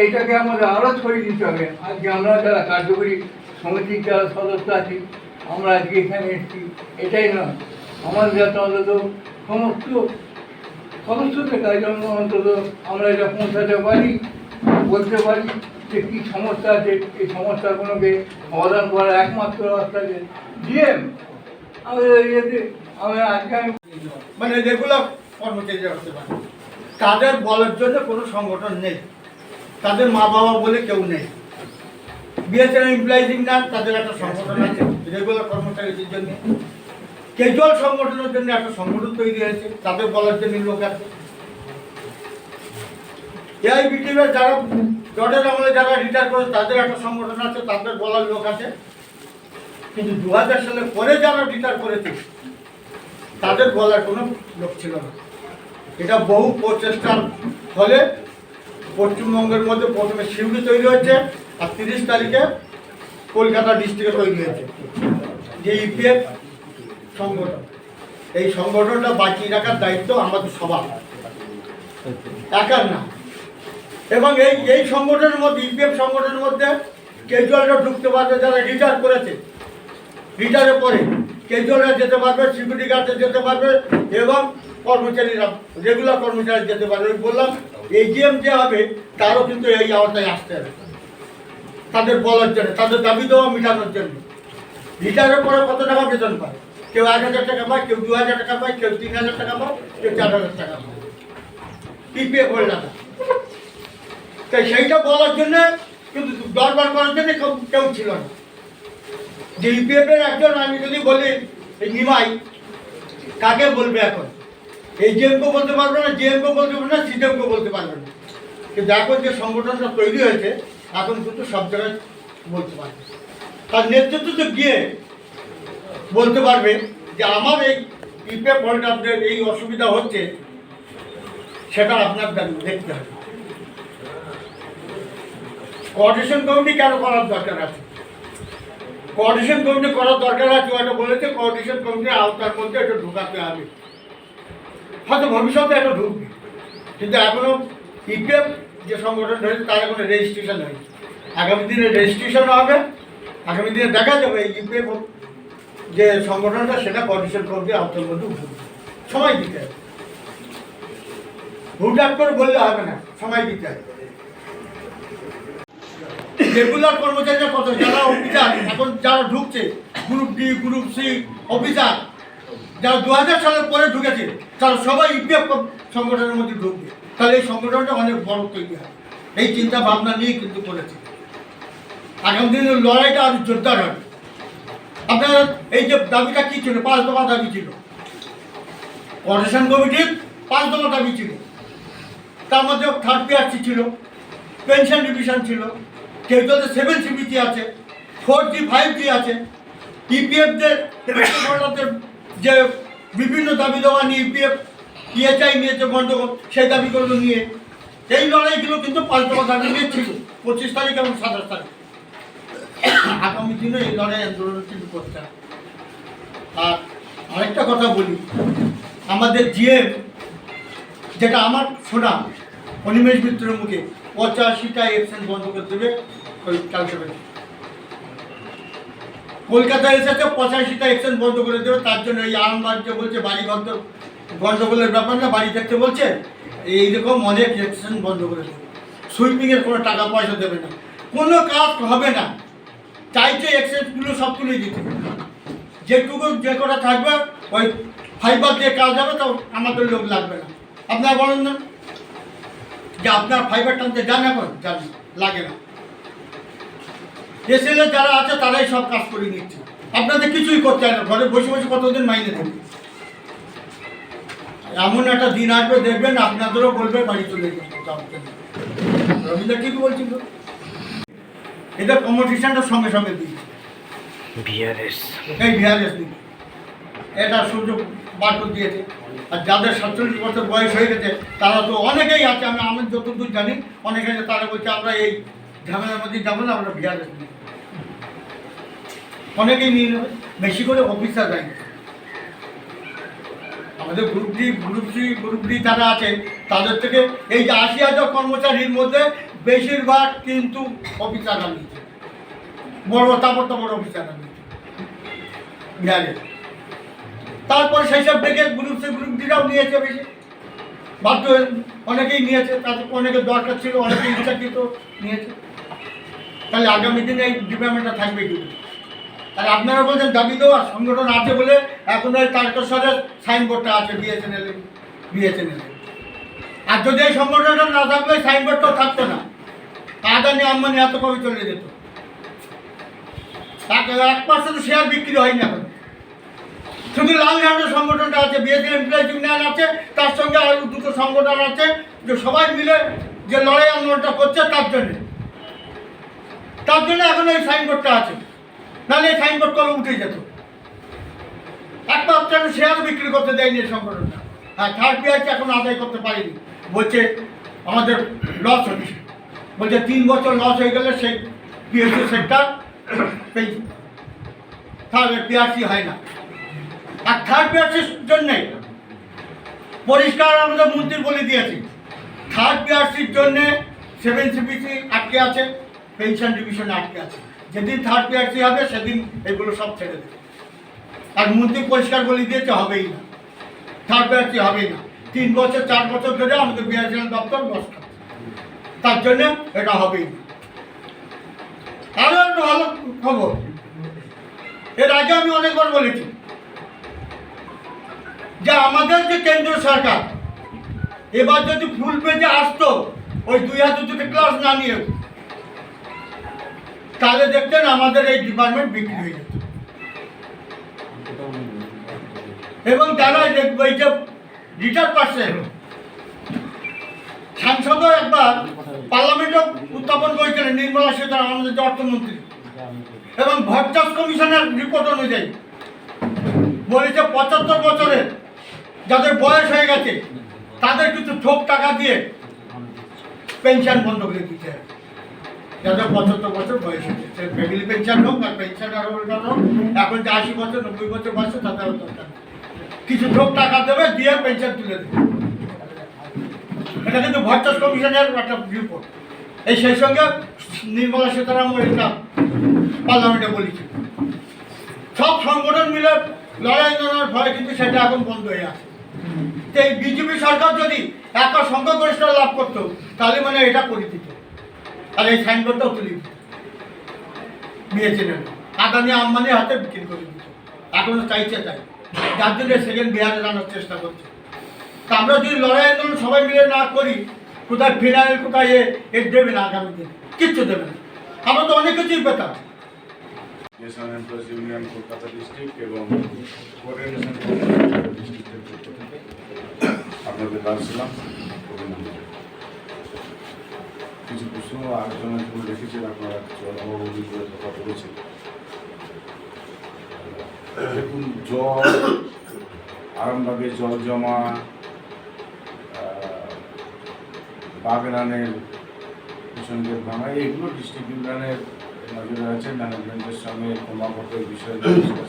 E: এইটাকে আমাদের আরও ছড়িয়ে দিতে হবে। আজকে আমরা যারা কার্যকরী সমিতির যারা সদস্য আছি, আমরা আজকে এখানে এসেছি এটাই নয়, আমাদের যাতে অন্তত সমস্ত সদস্যদের কাজে অন্তত আমরা এটা পৌঁছাতে পারি, বলতে পারি যে কী সমস্যা আছে, এই সমস্যাগুলোকে সমাধান করার একমাত্র রাস্তা যে ডিএম আমাদের ইয়েতে আজকে
C: মানে রেগুলার কর্মচারীরা হতে পারে, তাদের বলার জন্য কোনো সংগঠন নেই, তাদের মা বাবা বলে কেউ নেই। বিএসএন এমপ্লয়িজ ইউনিয়ন তাদের একটা সংগঠন আছে রেগুলার কর্মচারীদের জন্য, ক্যাজুয়াল সংগঠনের জন্য একটা সংগঠন তৈরি হয়েছে, তাদের বলার জন্য লোক আছে। AIBTP যারা জটের আমলে যারা রিটায়ার করে তাদের একটা সংগঠন আছে, তাদের বলার লোক আছে। কিন্তু 2000 সালের পরে যারা রিটায়ার করেছে তাদের বলার কোনো লোক ছিল না। এটা বহু প্রচেষ্টার ফলে পশ্চিমবঙ্গের মধ্যে প্রথমে সিউড়ি তৈরি হচ্ছে, আর 30 তারিখে কলকাতা ডিস্ট্রিক্টে তৈরি হয়েছে যে ইপিএফ সংগঠন। এই সংগঠনটা বাঁচিয়ে রাখার দায়িত্ব আমাদের সবার, একার না। এবং এই সংগঠনের মধ্যে, ইপিএফ সংগঠনের মধ্যে ক্যাজুয়ালরা ঢুকতে পারবে যারা রিটায়ার করেছে, রিটায়ারের পরে ক্যাজুয়ালরা যেতে পারবে, সিকিউরিটি গার্ডরা যেতে পারবে, এবং কর্মচারীরা রেগুলার কর্মচারী যেতে পারবে। বললাম AGM যে হবে তারও কিন্তু এই আওতায় আসতে হবে, তাদের বলার জন্য, তাদের দাবি দেওয়া মেটানোর জন্য। রিটায়ারের পরে কত টাকা বেতন পায়? কেউ 1000 টাকা পায়, কেউ 2000 টাকা পায়, কেউ 3000 টাকা পায়, কেউ 4000 টাকা পায়, পিপিএফ হোল্ডার। তাই সেইটা বলার জন্য কিন্তু দরবার করার জন্য কেউ ছিল না। যে ইপিএফের একজন আমি যদি বলি নিমাই, কাকে বলবে এখন? AGM-কেও বলতে পারবে না, GM-কেও বলতে পারবে না, CDM-কেও বলতে পারবে না। কিন্তু এখন যে সংগঠনটা তৈরি হয়েছে এখন কিন্তু সব জায়গায় বলতে পারবে, তার নেতৃত্বে গিয়ে বলতে পারবে যে আমার এই ইপিএফ হোল্ডারদের এই অসুবিধা হচ্ছে, সেটা আপনার দেখতে হবে। কোঅর্ডিনেশন কমিটি কেন করার দরকার আছে? কোঅর্ডিনেশন কমিটি করার দরকার আছে, ওটা বলেছে কোঅর্ডিনেশন কমিটির আওতার মধ্যে এটা ঢোকাতে হবে, হয়তো ভবিষ্যতে এটা ঢুকবে। কিন্তু এখনও ইপিএফ যে সংগঠন রয়েছে তার এখনো রেজিস্ট্রেশন হয়েছে, আগামী দিনে রেজিস্ট্রেশন হবে, আগামী দিনে দেখা যাবে এই ইপিএফ যে সংগঠনটা সেটা কোঅর্ডিনেশন কমিটির আওতার মধ্যে উঠবে। সময় দিতে হবে, হুটহাট করে বললে হবে না, সময় দিতে হবে। রেগুলার কর্মচারীরা কত, যারা অফিসার এখন যারা ঢুকছে group D group C officer যারা 2000 সালের পরে ঢুকেছে তারা সবাই ইপিএফ সংগঠনের মধ্যে ঢুকবে, তাহলে এই সংগঠনটা অনেক বড় তৈরি হয়। এই চিন্তা ভাবনা নিয়ে কিন্তু করেছে। আগামী দিনের লড়াইটা আরো জোরদার হবে। আপনার এই যে দাবিটা কি ছিল, 5 দফা দাবি ছিল, কোঅর্ডিনেশন কমিটির 5 দফা দাবি ছিল, তার মধ্যে 3rd PRC ছিল, পেনশন ডিভিশন ছিল, কেউ 7 CBT আছে, 4G 5G আছে, ইপিএফদের যে বিভিন্ন দাবি দেওয়া নিয়ে ইপিএফ ইএচআই নিয়ে যে গণ্ডগোল সেই দাবিগুলো নিয়ে এই লড়াইগুলো কিন্তু 5 দফা দাবি নিয়ে ছিল 25 তারিখ এবং 27 তারিখ। আগামী দিনে এই লড়াই আন্দোলন কিন্তু করতে হবে। আর আরেকটা কথা বলি, আমাদের জিএম যেটা আমার শোনা অনিমেষ মিত্রের মুখে 85টা এক্সচেঞ্জ বন্ধ করে দেবে ওই ক্যালকুলেশন। কলকাতায় এসেছে 85টা এক্সচেঞ্জ বন্ধ করে দেবে, তার জন্য এই আরামবাগ যে বলছে বাড়ি গন্ডগোলের ব্যাপার না, বাড়ি দেখতে বলছে, এইরকম অনেক এক্সচেঞ্জ বন্ধ করে দেবে। সুইপিংয়ের কোনো টাকা পয়সা দেবে না, কোনো কাজ হবে না, চাইছে এক্সচেঞ্জগুলো সব তুলে দিতে, যেটুকু যে কটা থাকবে ওই ফাইবার দিয়ে কাজ হবে, তো আমাদের লোক লাগবে না। আপনারা বলেন না যে আপনার ফাইবার টানতে যান, এখন যান, লাগে না। এসএলএ যারা আছে তারাই সব কাজ করে নিচ্ছে, আপনাদের কিছুই করতে হয় না, ঘরে বসে বসে কতদিন মাইনে দেবে। এমন একটা দিন আসবে দেখবেন আপনাদেরও বলবে বাড়ি চলে যাবে। রবীন্দ্র ঠিক বলছিল, এদের কম্পিটিশনটা সঙ্গে সঙ্গে দিয়েছে এই ভিআরএস দিকে, এটা সুযোগ বার করে দিয়েছে। আর যাদের 47 বছর বয়স হয়ে গেছে তারা তো অনেকেই আছে, আমি যতদূর জানি অনেকে আছে, তারা বলছে আমরা এই ঝামেলার মধ্যে যাবো না, আমরা ভিআরএস দিই। অনেকেই নিয়ে নেবে, বেশি করে অফিসার যায়। আমাদের group D group C group D যারা আছে তাদের থেকে এই যে 80,000 কর্মচারীর মধ্যে বেশিরভাগ কিন্তু অফিসাররা নিচ্ছে, বড় বড় অফিসাররা নিচ্ছে। তারপরে সেই সব দেখে গ্রুপ সি গ্রুপ ডিরাও নিয়েছে বেশি, বাধ্য হয়ে অনেকেই নিয়েছে, তাদের অনেকের দরকার ছিল, অনেকে ইচ্ছাকৃত নিয়েছে। তাহলে আগামী দিনে এই ডিপার্টমেন্টটা থাকবে কি? আর আপনারা বলছেন দাবি দেওয়ার সংগঠন আছে বলে এখন ওই তারকেশ্বরের সাইনবোর্ডটা আছে বিএসএনএল। আর যদি এই সংগঠনটা না থাকলে সাইনবোর্ডটাও থাকতো না, আদানি আম্বানি এত কমে চলে যেত। 1% শেয়ার বিক্রি হয়নি এখন। শুধু লাল ঝান্ডার সংগঠনটা আছে, বিএসএনএল এমপ্লয়িজ ইউনিয়ন আছে, তার সঙ্গে আরো 2টো সংগঠন আছে যে সবাই মিলে যে লড়াই আন্দোলনটা করছে তার জন্য এখন এই সাইনবোর্ডটা আছে, নাহলে এই সাইনবোর্ড কবে উঠে যেত। 1% শেয়ার বিক্রি করতে দেয়নি এই সংগঠনটা। হ্যাঁ, 3rd PRC এখন আদায় করতে পারেনি, বলছে আমাদের লস হচ্ছে, বলছে 3 বছর লস হয়ে গেলে সেই পিএসসি সেক্টর তাহলে PRC হয় না। আর 3rd PRCর জন্যে পরিষ্কার আমাদের মন্ত্রী বলে দিয়েছি, 3rd PRCর জন্যে 7 CBT আটকে আছে, পেনশন ডিভিশনে আটকে আছে। যেদিন 3rd PRC হবে সেদিন এগুলো সব ছেড়ে দেবে। আর মন্ত্রী পরিষ্কার বলে দিয়েছে হবেই না, 3rd PRC হবেই না। 3 বছর 4 বছর ধরে আমাদের বিআরএসএল দপ্তর লস খাচ্ছে, তার জন্য এটা হবেই না। আরও একটা ভালো খবর, এর আগে আমি অনেকবার বলেছি যে আমাদের যে কেন্দ্রীয় সরকার এবার যদি ফুল পেজে আসতো ওই 2002 ক্লাস না নিয়ে, তাহলে দেখতেন আমাদের এই ডিপার্টমেন্ট বিক্রি হয়ে যেত। এবং যারা এই যে রিটায়ার্ড পার্সেন সাংসদও একবার পার্লামেন্টও উত্থাপন করেছিলেন, নির্মলা সীতারামন আমাদের যে অর্থমন্ত্রী, এবং ভট্টাচ কমিশনের রিপোর্ট অনুযায়ী বলেছে 75 বছরের যাদের বয়স হয়ে গেছে তাদের কিছু ঠোক টাকা দিয়ে পেনশন বন্ধ করে দিতে হবে। যাদের 75 বছর বয়স হয়েছে, সে ফ্যামিলি পেনশন হোক আর পেনশন আরো হোক, এখন যে 80 বছর 90 বছর বয়সে তাদের দরকার কিছু ঠোক টাকা দেবে, দিয়ে পেনশন তুলে দেবে। এটা কিন্তু ভট্টাচ কমিশনের একটা রিপোর্ট। এই সেই সঙ্গে নির্মলা সীতারামন এটা পার্লামেন্টে বলেছে। সব সংগঠন মিলে লড়াই করার ফলে কিন্তু সেটা এখন বন্ধ হয়ে আছে। এই বিজেপি সরকার যদি একা সংখ্যাগরিষ্ঠ লাভ করতো তাহলে মানে এটা করে দিত, আর এই সাইনবোর্ডটাও তুলে দিত।
J: বিএসএনএল আদানি আম্বানির হাতে বিক্রি করে দিত, এখনো চাইছে তাই, যার জন্য সেকেন্ড বিহারে আনার চেষ্টা করছে। তা আমরা যদি লড়াই আন্দোলন সবাই মিলে না করি, কোথায় ফিনাইল কোথায় এর দেবে না, আগামী দিন কিচ্ছু দেবে না। আমরা তো অনেক কিছুই পেতাম।
B: National employees union Kolkata district এবং কোঅর্ডিনেশন ডিস্ট্রিক্টের পক্ষ থেকে আপনাদের আসছিলাম। কিছু প্রশ্ন আলোচনার জন্য রেখেছেন, আপনারা কিছু অনুভব অভিজ্ঞতার কথা বলেছেন। দেখুন, জল, আরামবাগে জল জমা, বাগরানের কিষণগেট ভাঙা, এগুলো ডিস্ট্রিক্ট ইউনিয়নের নজরে আছে। ম্যানেজমেন্টের সঙ্গে ক্রমাগত এই বিষয়ে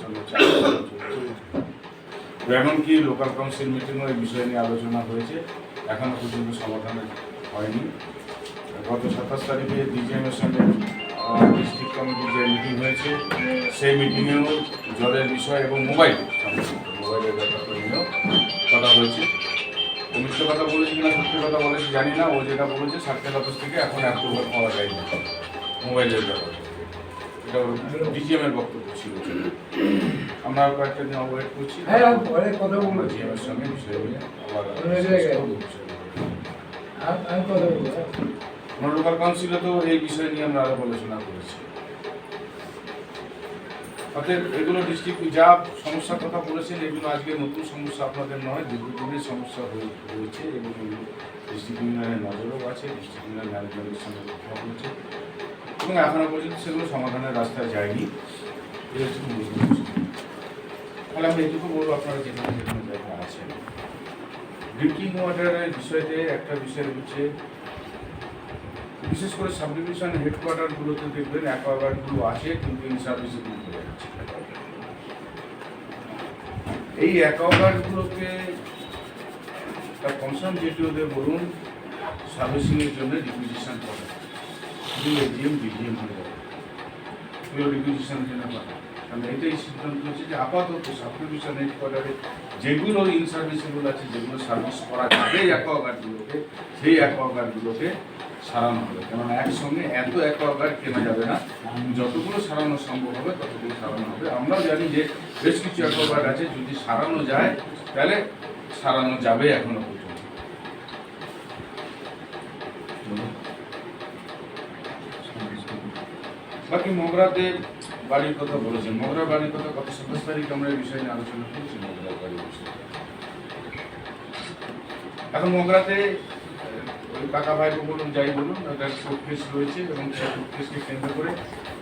B: সঙ্গে এমনকি লোকাল কাউন্সিল মিটিংও এই বিষয় নিয়ে আলোচনা হয়েছে, এখনও পর্যন্ত সমাধান হয়নি। গত 27 তারিখে ডিজিএমের সঙ্গে ডিস্ট্রিক্ট কমিটির যে মিটিং হয়েছে, সেই মিটিংয়েও জলের বিষয় এবং মোবাইলের ব্যাপারটা নিয়েও কথা হয়েছে। ও মিথ্যে কথা বলেছে কিনা সত্যি কথা বলেছে জানি না। ও যেটা বলেছে সার্কেল অফিস থেকে এখন অ্যাপ্রুভাল পাওয়া যায়নি মোবাইলের ব্যাপারে, এটা ওর ডিজিএমের বক্তব্য ছিল। আমরা কয়েকটা দিন অবহেট করছি, আমরা ডিজিএমের সঙ্গে বিষয় নিয়ে আবার লোকাল কাউন্সিলে তো এই বিষয় নিয়ে আমরা আরো আলোচনা করেছি। অতএব এগুলো ডিস্ট্রিক্ট যা সমস্যার কথা বলেছেন, এগুলো আজকে নতুন সমস্যা আপনাদের নয়, দীর্ঘদিনের সমস্যা হয়েছে এবং ডিস্ট্রিক্ট ইউনিয়নের নজরেও আছে, ডিস্ট্রিক্ট ইউনিয়ন ম্যানেজমেন্টের সঙ্গে কথা বলেছে এবং এখনো পর্যন্ত সেগুলো সমাধানের রাস্তায় যায়নি। তাহলে আমরা এটুকু বলবো, আপনারা যেখানে যেখানে জায়গায় আছেন, ড্রিঙ্কিং ওয়াটারের বিষয়তে একটা বিষয় হচ্ছে, বিশেষ করে সাব ডিভিশন হেডকোয়ার্টারগুলোতে দেখবেন অ্যাকোয়াগার্ডগুলো আছে কিন্তু ইন সার্ভিসেবল হয়ে যাচ্ছে। এই অ্যাকোয়াগার্ডগুলোকে তার কনসার্ন যেটিওদের বলুন সার্ভিসিংয়ের জন্য রিকুইজিশন করে, এজিএম ডিজিএম হয়ে যাবে, রিকুইজিশনের জন্য পাঠায়। কারণ এটাই সিদ্ধান্ত হচ্ছে যে আপাতত সাব ডিভিশন হেডকোয়ার্টারে যেগুলো ইন সার্ভিসেবল আছে, যেগুলো সার্ভিস করা যাবে অ্যাকোয়াগার্ডগুলোকে, সেই অ্যাকোয়াগার্ডগুলোকে সারানো হবে। কেননা একসঙ্গে এত অ্যাকোয়াগার্ড কেনা যাবে না, যতগুলো সারানো সম্ভব হবে ততগুলো সারানো হবে। আমরাও জানি যে বেশ কিছু অ্যাকোয়াগার্ড আছে, যদি সারানো যায় তাহলে সারানো যাবে এখনো পর্যন্ত। বাকি মোগরাতে বাড়ির কথা বলেছেন, মোগরা বাড়ির কথা গত 27 তারিখ আমরা এই বিষয় নিয়ে আলোচনা করেছি। মোগরা বাড়ির বিষয়ে এখন মোগরাতে ওই কাকা ভাইকে বলুন যাই বলুন, একটা কোর্ট কেস রয়েছে এবং সেই কোর্ট কেসকে কেন্দ্র করে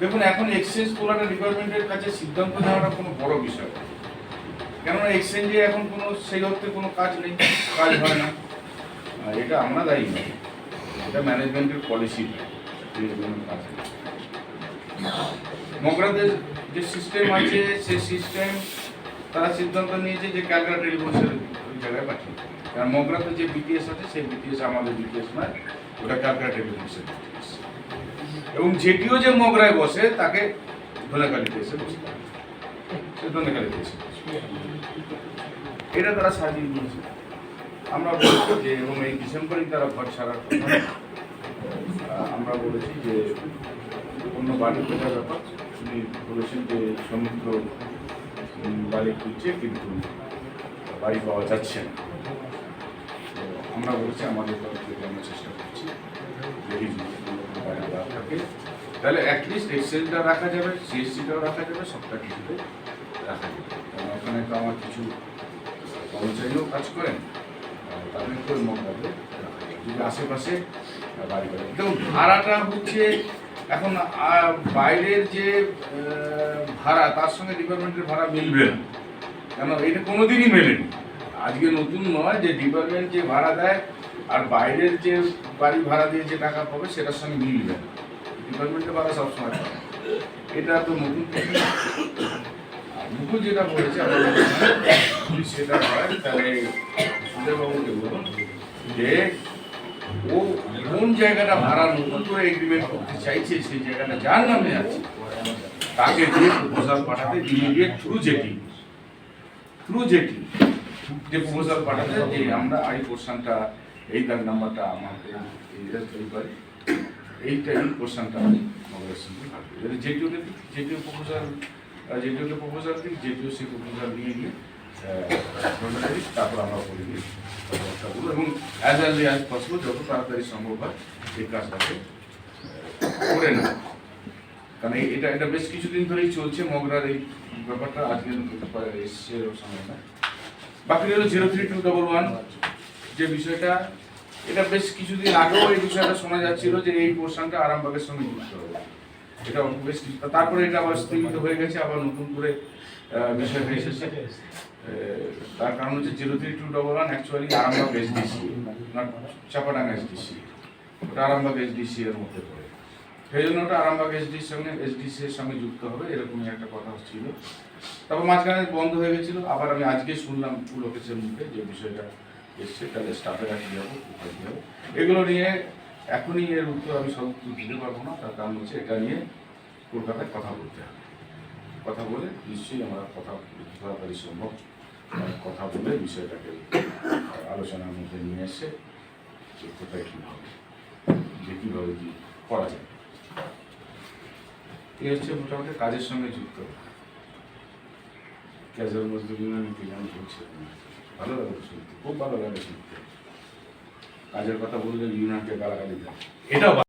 B: দেখুন এখন এক্সচেঞ্জ তোলাটা ডিপার্টমেন্টের কাছে সিদ্ধান্ত নেওয়াটা কোনো বড় বিষয়, কেননা এক্সচেঞ্জে এখন কোনো সেই অর্থে কোনো কাজ নেই, কাজ হয় না। এটা আমরা দায়ী নই, এটা ম্যানেজমেন্টের পলিসি কাজ। মোগরাদের যে সিস্টেম আছে সেই সিস্টেম তারা সিদ্ধান্ত নিয়েছে যে ক্যালকাটা টেলিফোনের ওই জায়গায় পাঠিয়ে, কারণ মোগরাতে যে বিটিএস আছে সেই বিটিএস আমাদের বিটিএস নয়, ওটা ক্যালকাটা টেলিফোনের বিটিএস। এবং যেটিও যে মোগরায় বসে তাকে ধনেখালিতে এসে বসতে হবে, সে ধনেখালিতে এসে এটা তারা সাজিয়ে দিয়েছে। আমরা বলছি যে এবং এই ডিসেম্বরেই তারা ঘর ছাড়ার কথা। আমরা বলেছি যে অন্য বাড়ি খোঁজার ব্যাপার, উনি বলেছেন যে সমুদ্র বাড়ি খুঁজছে কিন্তু বাড়ি পাওয়া যাচ্ছে না। আমরা বলেছি আমাদের তরফ থেকে আমরা চেষ্টা করছি যদি বাড়ি দেওয়া থাকে তাহলে অ্যাটলিস্ট এক্সচেঞ্জটা রাখা যাবে, সিএসসিটাও রাখা যাবে, সবটা কিছুতে রাখা যাবে। কারণ ওখানে তো আমার কিছু কর্মচারীও কাজ করেন, তাদেরকেও মনে যদি আশেপাশে বাড়ি বাড়ি। দেখুন ভাড়াটা হচ্ছে এখন বাইরের যে ভাড়া তার সঙ্গে ডিপার্টমেন্টের ভাড়া মিলবে না, কেন এটা কোনোদিনই মেলেনি। আজকে নতুন নয় যে ডিপার্টমেন্ট যে ভাড়া দেয় আর বাইরের যে বাড়ি ভাড়া দিয়ে যে টাকা পাবে সেটার সঙ্গে মিলবে না, ডিপার্টমেন্টের ভাড়া সবসময় পাবে, এটা তো নতুন কিছু না। মুকুল যেটা বলেছে যদি সেটা হয় তাহলে সুদেবাবুকে বলুন যে ও কোন জায়গাটা ভাড়া নতুন করে এগ্রিমেন্ট করতে চাইছে, সেই জায়গাটা যার নামে আছে তাকে দিয়ে প্রপোজাল পাঠাতে ইমিডিয়েট থ্রু জেটি যে প্রপোজাল পাঠাতে যে আমরা এই পোর্শনটা এই দাগ নাম্বারটা আমাদের এই কোশ্চেনটা আমাদের সঙ্গে থাকবে যদি যেটিও প্রপোজাল দিই যেটিও সেই প্রপোজাল নিয়ে গিয়ে তারপর আমরা বলে দিই কথাবার্তাগুলো এবং অ্যাজ আর্লি অ্যাজ পসিবল যত তাড়াতাড়ি সম্ভব হয় এই কাজটাকে করে নেব। কারণ এটা বেশ কিছুদিন ধরেই চলছে মগরার এই ব্যাপারটা, আজকে এসছে সময় না। বাকি হলো 03211 যে বিষয়টা, এটা বেশ কিছুদিন আগেও এই বিষয়টা শোনা যাচ্ছিল যে এই পোর্শনটা আরামবাগের সঙ্গে যুক্ত হবে, এটা বেশ কিছু, তারপরে এটা আবার স্থগিত হয়ে গেছে, আবার নতুন করে বিষয়টা এসেছে। তার কারণ হচ্ছে 03211 actually Arambagh SDC, Chapadanga SDC, ওটা আরামবাগ এসডিসি এর মধ্যে পড়ে, সেই জন্য ওটা আরামবাগ এসডিসি এর সঙ্গে যুক্ত হবে এরকমই একটা কথা ছিল। তারপর মাঝখানে বন্ধ হয়ে গেছিল, আবার আমি আজকে শুনলাম লোকেশের মুখে যে বিষয়টা এসছে, তাহলে স্টাফেরা কী যাবো কোথায় কী হবে এগুলো নিয়ে এখনই এর উত্তর আমি সব দিতে পারবো না। তার কারণ হচ্ছে এটা নিয়ে কলকাতায় কথা বলতে হবে, কথা বলে নিশ্চয়ই আমরা তাড়াতাড়ি সম্ভব কথা বলে বিষয়টাকে আলোচনার মধ্যে নিয়ে এসে যে কোথায় কী হবে, যে কীভাবে কী করা যায়। এই হচ্ছে মোটামুটি কাজের সঙ্গে যুক্ত ক্যাজুয়াল মজদুর ইউনিয়ন কেমন চলছে, ভালো লাগে শুনতে, খুব ভালো লাগে শুনতে। কাজের কথা বললে ইউনিয়নকে গালাগালি দেয়, এটাও